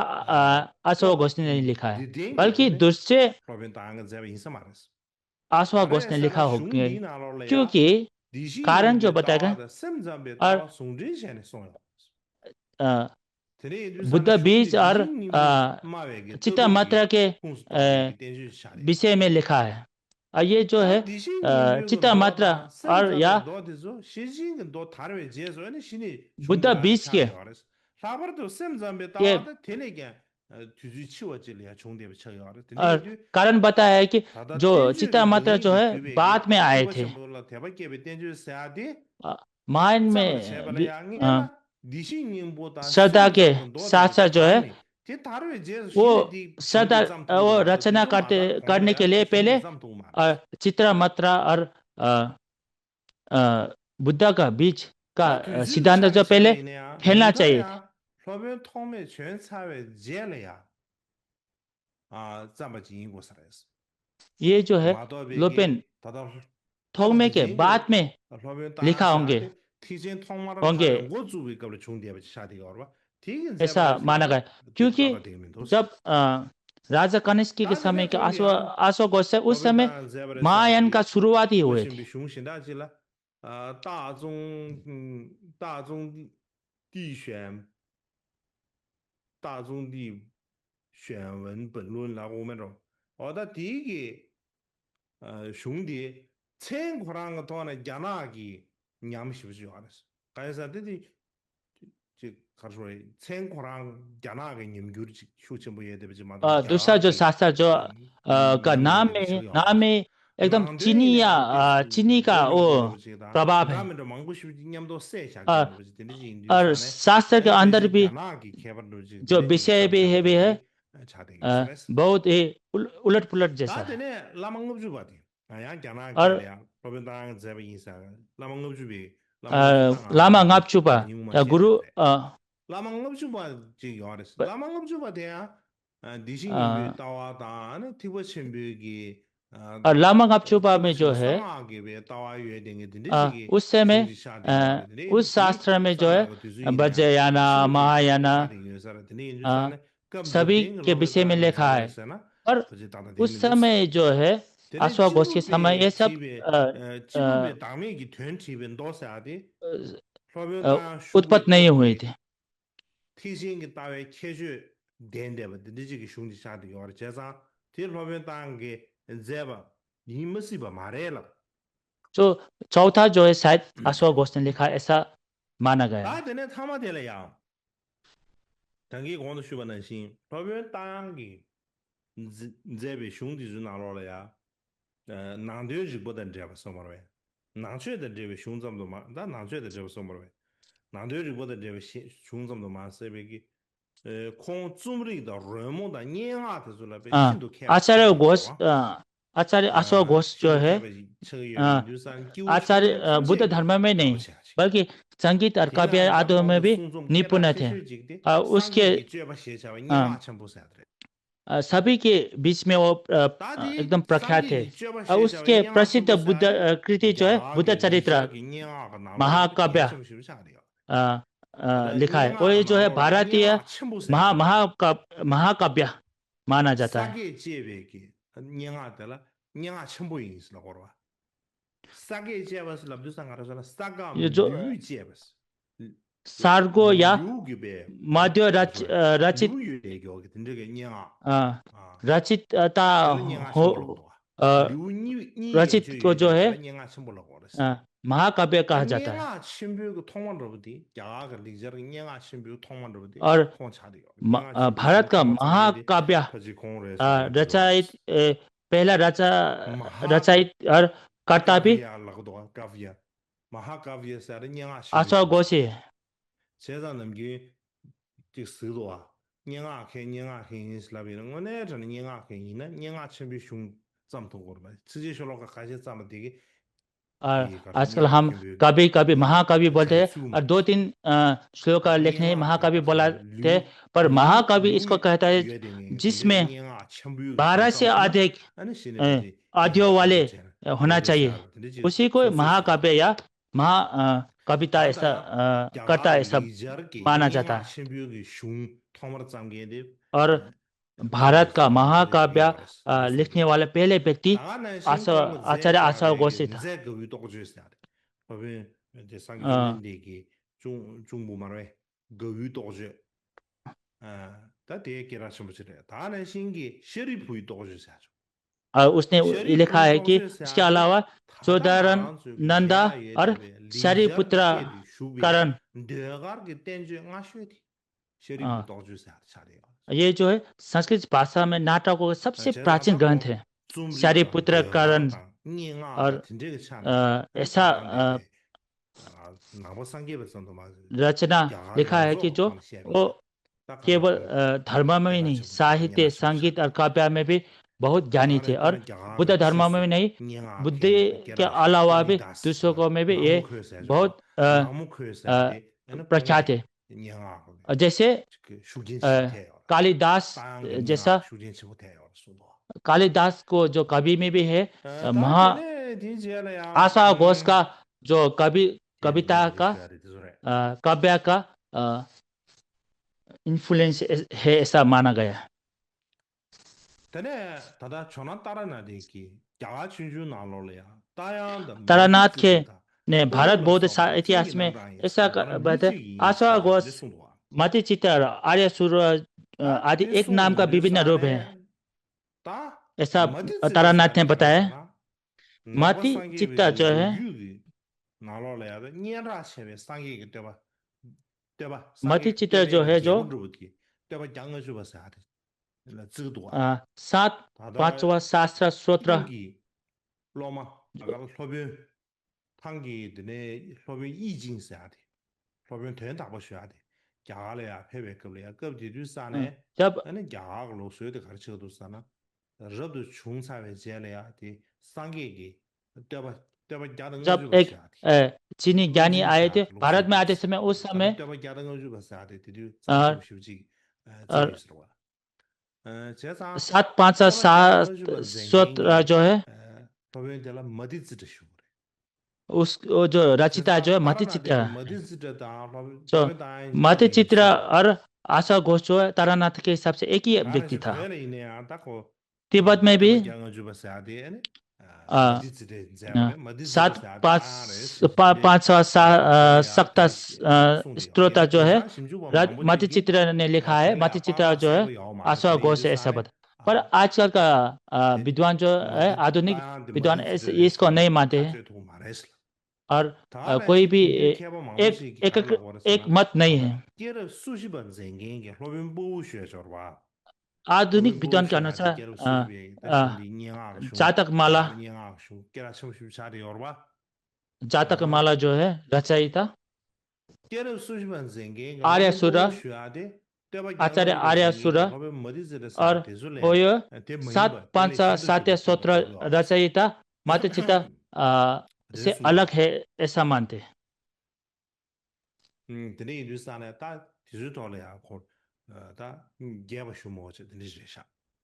अश्वघोष ने नहीं लिखा है बल्कि दूसरे अश्वघोष ने लिखा होंगे क्योंकि कारण जो बताएगा और बुद्ध बीज और चित्तमात्रा के विषय में लिखा है और ये जो है चित्तमात्रा और या बुद्ध बीज के और कारण बताया है कि जो चित्तमात्रा जो है बाद में आए थे महायान में श्रद्धा के साथ साथ जो है वो श्रद्धा वो रचना करने के लिए पहले चित्तमात्रा और बुद्ध का बीज का सिद्धांत जो पहले फैलना चाहिए ये जो है लोपेन थोमे के बाद में लिखा होंगे ऐसा माना गया क्योंकि जब राजा कनिष्क के समय के अश्वघोष उस समय महायान का शुरुआत ही हुए थे 大宗的选文本论啦，我们说，第一个兄弟，千块人个多呢，加那个娘是不是话的是？但是就他说千块人加那个娘就是修成不也对不对嘛？दूसरा जो शास्त्र जो का नाम में एकदम चीनी का वो प्रभाव है और शास्त्र के अंदर भी जो विषय भी है बहुत ही उलट पुलट जैसा और लामा ngapchupa guru और लामा ngapchupa में जो है उस समय उस शास्त्र में जो है वज्रयाना महायाना सभी के विषय में लिखा है और उस समय जो है अश्वघोष के समय ये सब उत्पत्ति नहीं हुई थी तो चौथा जो है शायद अश्वघोष ने लिखा ऐसा माना गया आचार्य अश्वघोष जो है आचार्य बुद्ध धर्म में नहीं बल्कि संगीत और काव्य आदि में भी निपुण थे उसके सभी के बीच में वो 다디 एकदम प्रख्यात है। 상기 쥐어봐 시자와 उसके 냥아 प्रसिद्ध 첨부 बुद्ध 사데 कृति जो है बुद्ध 야게 चरित्र 리저기 냥아가 나로라도 महाकाव्य 개점 심사리요. अ, 다다 लिखा है और 냥아가 ये जो है 나로라 भारतीय 냥아 첨부 사데 महाकाव्य माना जाता है। 싸게 제베기 냥아들라 냥아 첨부인 있으라 거라. 싸게 제버스 랍두상 알아서라 싸가 ये जो 류 제버스 सार्गो या 류기베 मध्य रचित 류유의 경우 같은 저게 냥아 रचितता 저는 냥아 हो 첨부로 류니 रचित को जो है 냥아 첨부로 거랬어. महाकाव्य कहा जाता है। 냥아 첨부 통만으로부터 야가 리저기 냥아 첨부 통만으로부터 और 통차리요. भारत का महाकाव्य रचयित पहला रचयित और कर्ता भी काव्य महाकाव्य से 냥아 अश्वघोष है। 제가 넘기 즉 스도아 냥아 해 슬라비는 거네 저는 냥아 해이는 냥아 첨비 흉 잠통 거로 말 지지쇼로가 같이 잠을 되게 और आजकल हम कभी कभी महाकवि बोलते हैं और 2-3 श्लोक लिखने महाकवि बोलाते हैं, पर महाकवि इसको कहता है जिसमें 12 से अधिक आदियों वाले होना चाहिए, उसी को महाकाव्य या महाकविता ऐसा करता ऐसा माना जाता है। और भारत का महाकाव्य लिखने वाले पहले व्यक्ति आचार्य अश्वघोष था। और उसने लिखा है कि इसके अलावा चौधरन नंदा और शरीपुत्र करण, ये जो है संस्कृत भाषा में नाटकों का सबसे प्राचीन ग्रंथ है। शरीपुत्र करण और ऐसा रचना लिखा है कि जो वो केवल धर्म में ही नहीं, साहित्य, संगीत और काव्य में भी बहुत ज्ञानी थे। और बुद्ध धर्म में नहीं, बुद्ध के अलावा भी दूसरों में भी ये बहुत प्रख्यात है। जैसे कालिदास जैसा, कालिदास को जो कवि में भी है, अश्वघोष का जो कविता का काव्य का इन्फ्लुएंस है ऐसा माना गया है। तारानाथ के ने भारत बौद्ध इतिहास में ऐसा बताया, अश्वघोष, मतिचित्र, आर्यसूर आदि एक नाम का विभिन्न रूप है, ऐसा तारानाथ ने बताया। मतिचित्र जो है, मतिचित्र जो है जो 7 पांचवा शास्त्र सूत्र जब जब एक चीनी ज्ञानी आए थे भारत में आते समय, उस समय 7 सूत्र जो है उस जो रचिता जो है मतिचित्र, जो मतिचित्र और अश्वघोष जो है तारानाथ के हिसाब से एक ही व्यक्ति था। तिब्बत में भी 7 5 सप्त स्त्रोत जो है मतिचित्र ने लिखा है। मतिचित्र जो है अश्वघोष ऐसा बता, पर आजकल का विद्वान जो है, आधुनिक विद्वान इसको नहीं मानते हैं और कोई भी एक मत नहीं है। आधुनिक विद्वान के अनुसार जातक माला जो है रचयिता आर्यसूर, आचार्य आर्यसूर, और वो 7 5 7 सूत्र रचयिता मतिचित्र से अलग है ऐसा मानते हैं।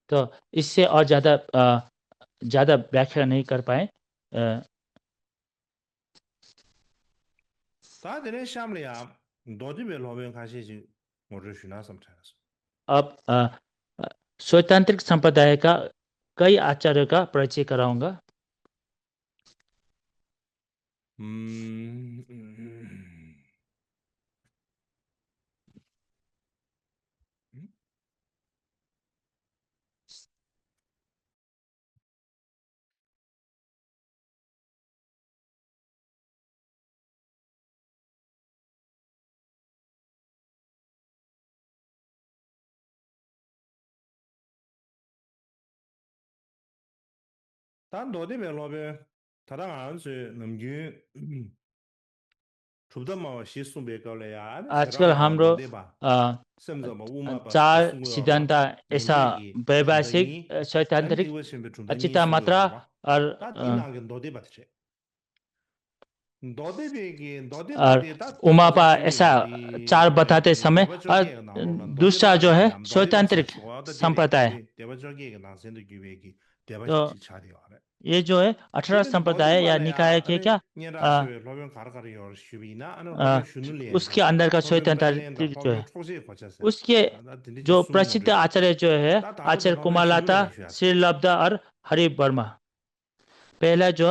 तो इससे और ज़्यादा व्याख्या नहीं कर पाए। अब स्वतंत्र संप्रदाय का कई आचार्यों का परिचय कराऊंगा। 단 너데 멜로베 다당 안수 넘규 춥다마 시순베 걸래야 आजकल 세라마 हाम्रो 너데바 समझमा उमा बस चार सुंगुवा सिद्धांत ऐसा नंगेगी वैभाषिक चुंदगी सैद्धांतिक अंतिवसिम चुंदगी अचिता मात्रा सुंगुवा और ता दिनागे नोदे बतचे नोदे बेगी नोदे और बादे ता तेबा उमापा ऐसा जोगे दी चार बताते समय तेबा और जोगे नालोला नोदे दूसरा जो बादे है याम नोदे बस स्वतंत्र छुआ ता तेरे संप्रदाय। तेबा जोगे के नासेंद गुवेगी तेबा तो छादी वाले ये जो है 18 Tene dodi संप्रदाय या bala निकाय ya के ane क्या nyera sewe lobyon kar kar yor shubina ane अ, lobyon shunu le उसके da अंदर का lobyon स्वतंत्र balen da जो lobyon है chose kocha se उसके da dinde ji जो sung mo प्रसिद्ध de se आचार्य जो है da da be Acharya lobyon shunu कुमारलता, le shua se श्रीलब्ध और हरि वर्मा। पहला जो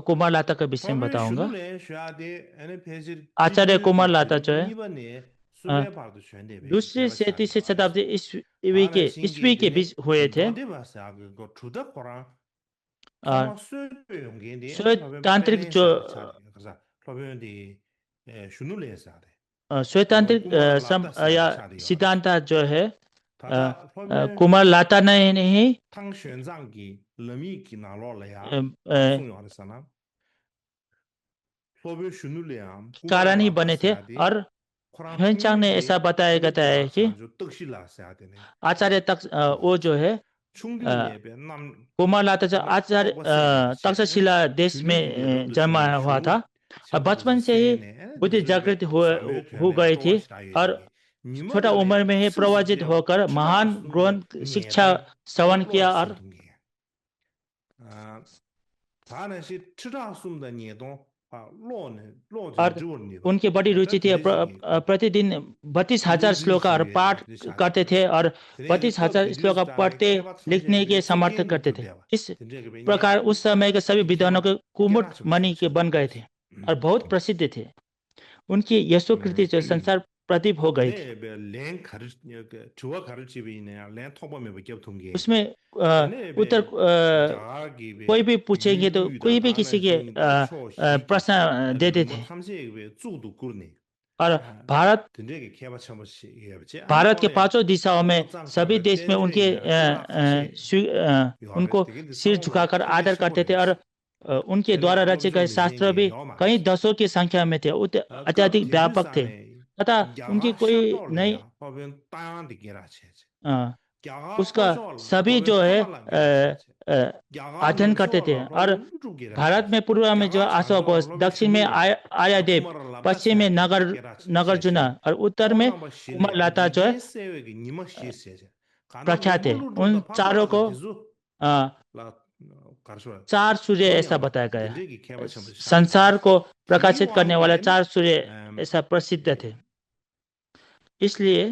कुमारलता के विषय में lobyon shunu बताऊंगा। le shua de ane pejir आचार्य jibu ki कुमारलता jibu जो है ni ba ne a, sube par do chuen de be ki दूसरी teba से cha de तीसरी wa res शताब्दी ta na ईस्वी singe के de बीच हुए थे। dodi ba sa go chuda koran और kama sube yongge de ane lobyon स्वतांत्रिक balen जो sa de cha de kaza lobyon de shunu le sa de स्वतांत्रिक Kumar लाता से या आदि शादी और सिद्धांत जो है ताता फॉर्मे कुमारलता ने नहीं थांग श्वेनजांग की लमी की नालो लया अ, तांग अ, सुंग और सना फॉर्मे शुनु लिया कुमार कारण ही लाता बने से थे। आदि और कुरान ह्वेनचांग चुंगी ने की ऐसा बताया एने जाता है जा कि जो तक्षिला से आदि ने आचार्य तक वो जो है चुंगी ने बे नाम कुमारलता जो आचार्य तोबा से आदि छे एने तक्षशिला देश शुनु की में रब जन्मा से हुआ शुनु था और छेबा बचपन से से ही ने बुद्धि दिस बे जागृत सामे हो थे गई तो थी। वास्ता और ये निमा छोटा गले उम्र में ही सिस प्रवचित जे होकर छड़ा महान सुंग ग्रंथ ने शिक्षा दा श्रवण लो किया। और सिंधुंगे 다는 시 트라 숨다 니도 로는 로진 और 주원니도 उनकी बड़ी रुचि थी। 딘데지기 प्रतिदिन 32,000 श्लोक और पाठ 류류시베 करते थे और 딘데게 더 32,000 श्लोक 빌리스다네 पढ़ते 케바 लिखने के 참셰게 समर्थ 징겐기 करते थे। 겹대와 इस 딘데게 베냐 प्रकार उस समय के सभी विद्वानों के कुमुट केरा 좀 मणि के बन गए थे और बहुत प्रसिद्ध थे। उनकी यशोकृति जो संसार प्रदीप हो गई थी। 딘데 랭 가르 주와 가르치비네 랭 토범에 겹통게 उसमें 딘데 उत्तर 자기 कोई भी पूछेंगे तो 유유다 कोई भी 다나 किसी के 징다 초시기 प्रश्न देते 뭐 थे। 탐색에 쭈도 꿀네 और 아 भारत 딘데게 케바 참시 예버지 아니 भारत के 콜레 पांचों दिशाओं में 똥짱 सभी 샤베 देश में उनके 댄제기야 쭈라 카시 요아베 उनको 되게 सिर 상호가 झुकाकर 크게 आदर करते थे। और 시보레스 उनके 덴데 द्वारा रचे 콜로브존 गए शास्त्र 미생게 भी कई 요마레스 दसों की संख्या में थे, 그 अत्यधिक व्यापक थे 딘디산에 तथा उनकी 야가 कोई नई 샤돌이야 법은 땅한테 게라체 अ, 야가 उसका 호졸라 सभी 법은 जो है 타발라 게라체 अ, 야가 अध्ययन करते थे। 능쇼라 और 법은 우주 भारत 게라체 में पूर्व में जो 야가 आशा 장조 घोष, 법은 दक्षिण में 슈눌레 आर्यदेव, 구마를 पश्चिम में 납다세야데 게라체 नागार्जुन 셰셰 और उत्तर में 초나마 실레 कुमारलता जो है 니겐세웨게 니마 시세제 가나 प्रख्यात है। उन 롱불루루다 चारों 파바라다 को 디주 अ, 라 가르쳐 चार सूर्य ऐसा 뭐냐마 बताया गया। 딘데기 케바 참 संसार को प्रकाशित करने वाला 디왕게네 चार सूर्य ऐसा प्रसिद्ध थे। इसलिए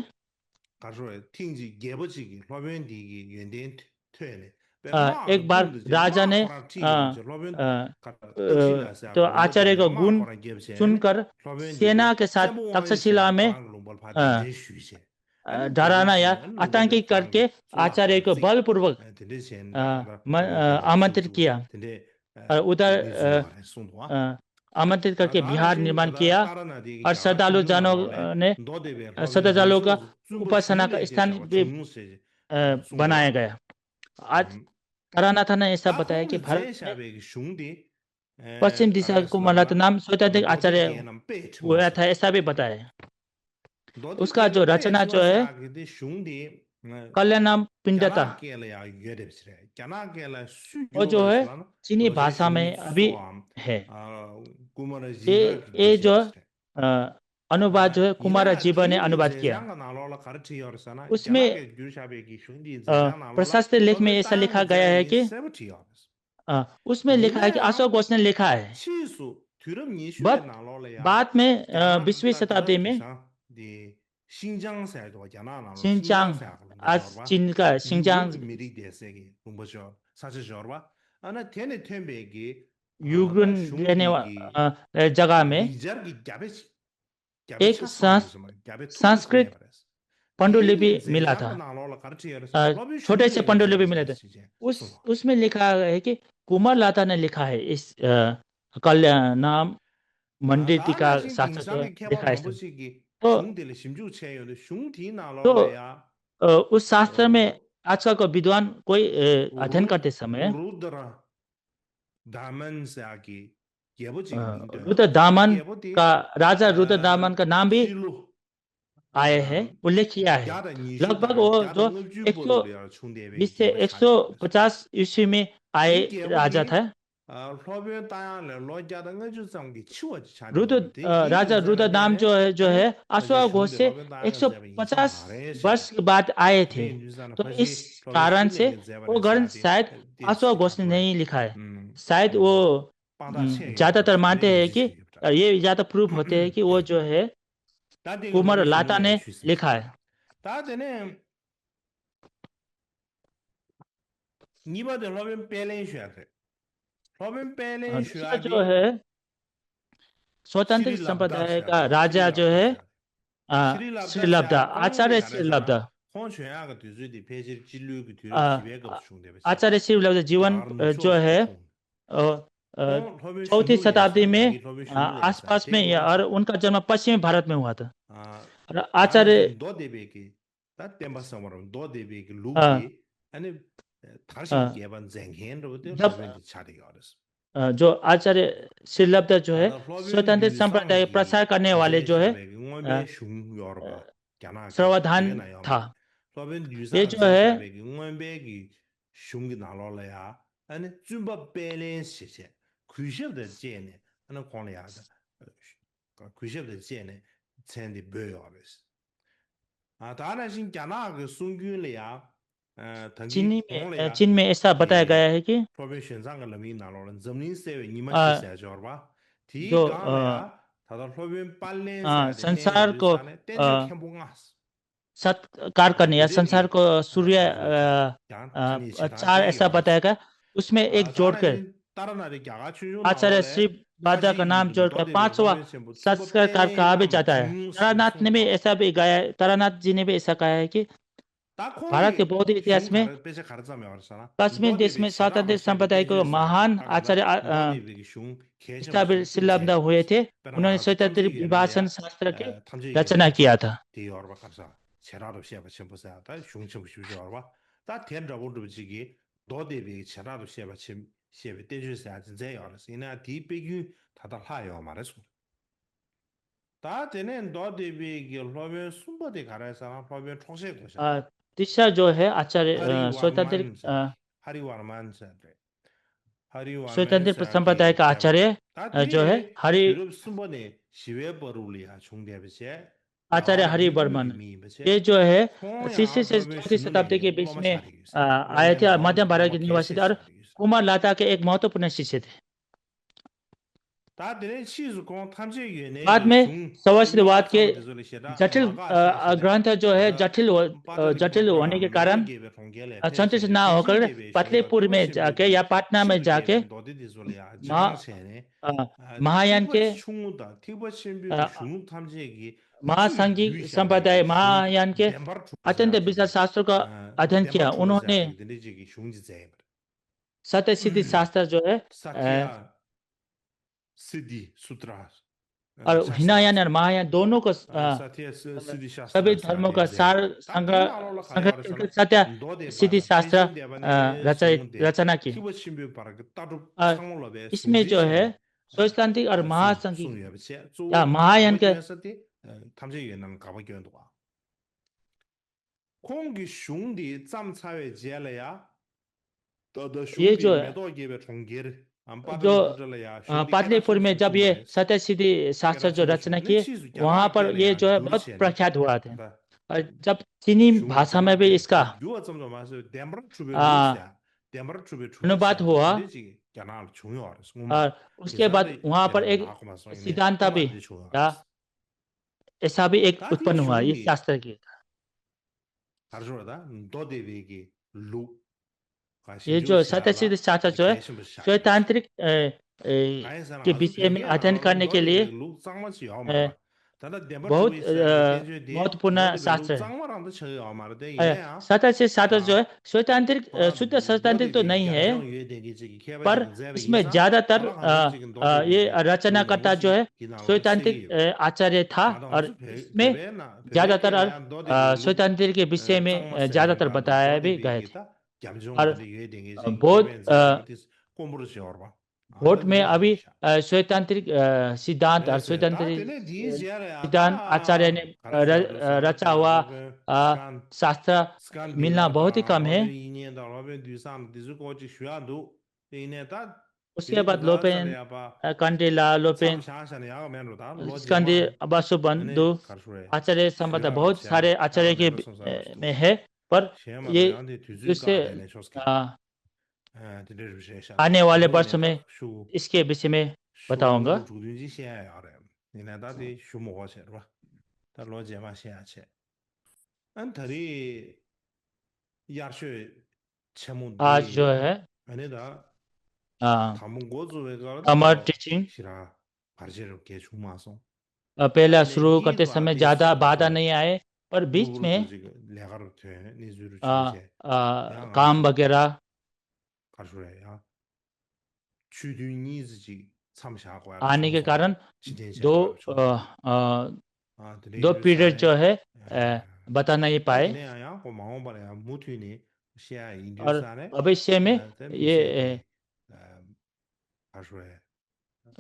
가르쳐 팅지 게버지기 로벤디기 연된 퇴네 एक 베마 बार 군드제 राजा 마 ने 코라티기라 저 로벤 떡실라서 तो 그런 आचार्य 것들이 का 마 गुण 코라 geb세네 सुनकर सेना 로벤디기 के साथ तक्षशिला 세모와이세 में 바랑 롱벌 파데 अ, 제슈이세 아니 डराना या 데르시네 आतंकी 롱벌베 करके 파랑게 आचार्य को 솔라카르지 बलपूर्वक 데르시네 다간다 로벤 आमंत्रित 케바슈주 किया 근데 और उधर 니즈요아레 송도와 आमंत्रित करके बिहार 다나시 निर्माण किया। 그다 따라나디 और 갸가 춤주 나로래 ने 너데베 로벤 श्रद्धालुओं का 딘수 줌버 उपासना का 슈눌레 स्थान 제샤와 भी 중무세 बनाया 송도와 गया। आज तारानाथ ने ऐसा 다 बताया कि 홍르 भारत में 제샤베 슝디 पश्चिम दिशा को मल्लाथ 가라슬라라 नाम स्वतंत्र आचार्य 너데게는 हुआ था, 빼트와세 ऐसा भी बताया। उसका जो 너데게는 रचना जो है 빼트와사게데 슝디 कल्याणम पिंडता, 갸나게라야 유에데스레 갸나게라 वो जो है 수요레슬라나 चीनी 너제 भाषा 슝디 में अभी 소암 है। 아 구마나 ये 지바 ये जो 기시베스레 अनुवाद जो है कुमार 이나 जीवा ने 테니게 अनुवाद किया 제장가 나로라 가르치여서나 उसमें 자나게 규샤베기 슝디 제장 나로라 प्रशस्त लेख में 로베 ऐसा लिखा 땅가 गया है 제베기 कि 세버티여스 उसमें लिखा है कि 이나야 अशोक घोष ने लिखा है 치수 드럼 니슈에 बट 나로라야 बाद में 야나 20वीं शताब्दी 따드런 में 기사 디 신장사도 야나 나로 सिंचांग 신장사 आज 봐 चीन का सिंचांग 유그 미리 대세기 공부죠 사실 저봐 아나 테네 템베기 यूग्रन 다 रहने 슝디기 जगह में 리저기 갸베 एक 차상에서 말 갸베 투기 संस्कृत 투야버스 पांडुलिपि 티게 मिला था 제장가 나로라 가르치여서 로비 छोटे से 슝디게 पांडुलिपि मिले थे 제시제 उस उसमें लिखा है कि कुमार लाता ने लिखा है इस कल्याण नाम मंदिर टीका 다나신 शास्त्र जो 빙상기 लिखा 개발 है इसमें 정보식이 तो 슝딜 심주 체요데 슝디 तो 나로라야 उस शास्त्र में 어 आजकल को विद्वान कोई अध्ययन 우루 करते समय 우루드라 다만사기 예보직 민도요 रुद्रदामन 예보디 का राजा 어 रुद्रदामन का नाम भी 실루 आए हैं 어 उल्लेख किया है 야다 लगभग 니슈다 वो 야다 जो 응주벌로야 충대베 120 से 예보 차지 150 ईस्वी में आए 디 राजा 예보디 था 로베 따야래 로자다 응주성기 치워지 रुद्र 차리요 데 राजा 예전 रुद्रदाम 전에 जो है 아니 अश्वघोष 슝데 से 로베 따야가 제베 인상 150 마레시아 वर्ष के बाद आए थे 디 뉴스나 तो इस 파시 로베 कारण से 스피네게 वो 제바레 ग्रंथ 사디 शायद 데스 अश्वघोष ने 카토에 नहीं लिखा है 음 शायद वो 빠다 체요 ज्यादातर 버스 मानते 네 हैं कि 유지시겠다 ये ज्यादा प्रूफ होते हैं कि वो जो है 다데 कुमार 로베 लाता 슝데 ने 슈스미스 लिखा है 다데네 니바데 로베 벨렌 슈아데 로베 벨렌 दूसरा जो 슈아디 है स्वतंत्र श्रीलब्धा संप्रदाय का 슈아데 राजा जो श्रीलब्धा है 슈아 श्रीलब्धा श्रीलब्धा 꽁데 आचार्य 가라잖아 श्रीलब्धा 콘쉐야가 뒤즈디 페이지 진료기 뒤로 지배가 슝데 버스 आचार्य श्रीलब्धा जीवन 다른 जो 쇼스 है 보통 로베 चौथी शताब्दी 슝루레사 में 자기 로베 슝루레사 आसपास में और उनका जन्म पश्चिमी भारत में हुआ था 아 और आचार्य 다나신 도데베기 다 템바성으로 도데베기 अ, 루기 아니 다시 अ, 개반 쟁현로데 जब 로베디 차리가 어렸어 जो आचार्य श्रीलब्धा जो है 다다 로베 स्वतंत्र संप्रदाय प्रसार 유상기 करने वाले जो है 아제샤베기 응원베 슝 요르바 갸나게 सर्वधान 되게나 था 요마 로베 ये 유상 जो है 제샤베기 응원베기 슝기 나로라야 아니 줌바 밸런스 시세 구십의 제네 하는 권리야다 구십의 제네 첸디 베어베스 아 다나신 갸나게 숭균리야 당기 공리야 चीन में ऐसा बताया 디 गया है कि 프로페션 상글미 나로는 점린 세웨 니마 अ, 시세 저바 जो 디 가나야 다다 프로벤 빨렌스야 데 संसार को 네 땡저 캠봉아스 सत्कार करने या संसार 그들이 को सूर्य 자료지 양 진이 चार ऐसा 제단제 बताएगा उसमें एक जोड़कर 다나신 다른 नारी क्या चुजू आचार्य श्री बादा का नाम जोड़कर पांचवा संस्कार कहा भी जाता है तारानाथ ने भी ऐसा भी गाया है तारानाथ जी ने भी ऐसा कहा है कि भारत के बौद्ध इतिहास में कश्मीर देश में स्वतंत्र संप्रदाय को महान आचार्य श्रीलब्धा हुए थे उन्होंने स्वतंत्र विभाषण शास्त्र की रचना किया था 제라도 시합 첨부사 다 흉첨 쉬죠 봐. 다 텐더보도 지기 도데비 제라도 시합 시합 대주사 진짜 알았어. 이나 디비규 다다 하요 말했어. 다 되는 도데비 로베 숨버데 가라서 로베 총세 거셔. तीसरा जो है आचार्य स्वतंत्र हरिवर्मन से हरिवर्मन स्वतंत्र संप्रदाय का आचार्य जो है हरि 유럽 순번에 시외 버루리아 중대비세 आचार्य हरिवर्मन ये जो है तीसरी से चौथी शताब्दी के बीच में आए थे मध्य भारत के निवासी थे और कुमार लाता के एक महत्वपूर्ण शिष्य थे बाद में सवस्त्रवाद के जटिल ग्रंथ जो है जटिल होने के कारण संतुष्ट ना होकर पतलीपुर में जाके या पटना में जाके महायान के महासंघी संप्रदाय महायान के अत्यंत विशाल शास्त्रों का अध्ययन किया उन्होंने सत्य सिद्धि शास्त्र जो है सिद्धि सूत्र और हिनायान और महायान दोनों को सभी धर्मों का सार संग्रह सत्य सिद्धि शास्त्र रचना की इसमें जो है स्वतंत्र और महासंघी या महायान के 탐지위원회는 가보기도 와. 공기 슝디 짬차에 제래야 더더 ये 슝디 जो है 매도 기회 총계를 जो पाटलिपुत्र में जब ये सत्यसिद्धि शास्त्र जो रचना किए वहां पर ये जो है बहुत प्रख्यात हुआ थे और जब चीनी भाषा में भी इसका अनुवाद हुआ और उसके बाद वहां पर एक सिद्धांत भी या ऐसा भी एक उत्पन्न हुआ इस शास्त्र की ये जो सत्यसिद्ध शास्त्र जो है स्वैतांत्रिक के विषय में अध्ययन करने के लिए बहुत महत्वपूर्ण शास्त्र है सत्यसिद्ध शास्त्र जो है स्वैतांत्रिक शुद्ध स्वैतांत्रिक तो नहीं है पर इसमें ज्यादातर ये रचनाकर्ता जो है स्वैतांत्रिक आचार्य था और इसमें ज्यादातर स्वैतांत्रिक के विषय में ज्यादातर बताया भी गए थे और वोट में अभी स्वैतांत्रिक सिद्धांत और स्वैतांत्रिक सिद्धांत आचार्य ने रचा हुआ शास्त्र मिलना बहुत ही कम है उसके बाद लोपेन कंडेला लोपेन स्कंदे अबासुबंधु आचार्य संबंध बहुत सारे आचार्य के में है पर ये दूसरे आने वाले वर्ष में इसके विषय में बताऊंगा आज जो है अमर टीचिंग पहला शुरू करते समय ज्यादा बाधा नहीं आए और बीच में काम वगैरह आने के कारण दो पीरियड जो है बता नहीं पाए और भविष्य में ये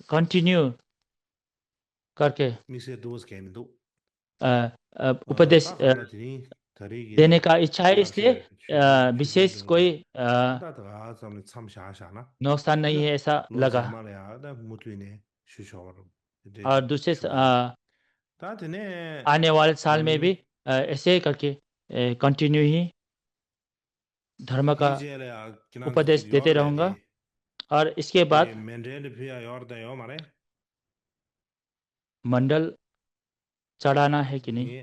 कंटिन्यू करके उपदेश देने का इच्छा है इसलिए विशेष कोई नुकसान नहीं है ऐसा लगा और दूसरे आने वाले साल में भी ऐसे करके कंटिन्यू ही धर्म का उपदेश देते रहूंगा और इसके बाद मंडल चढ़ाना है कि नहीं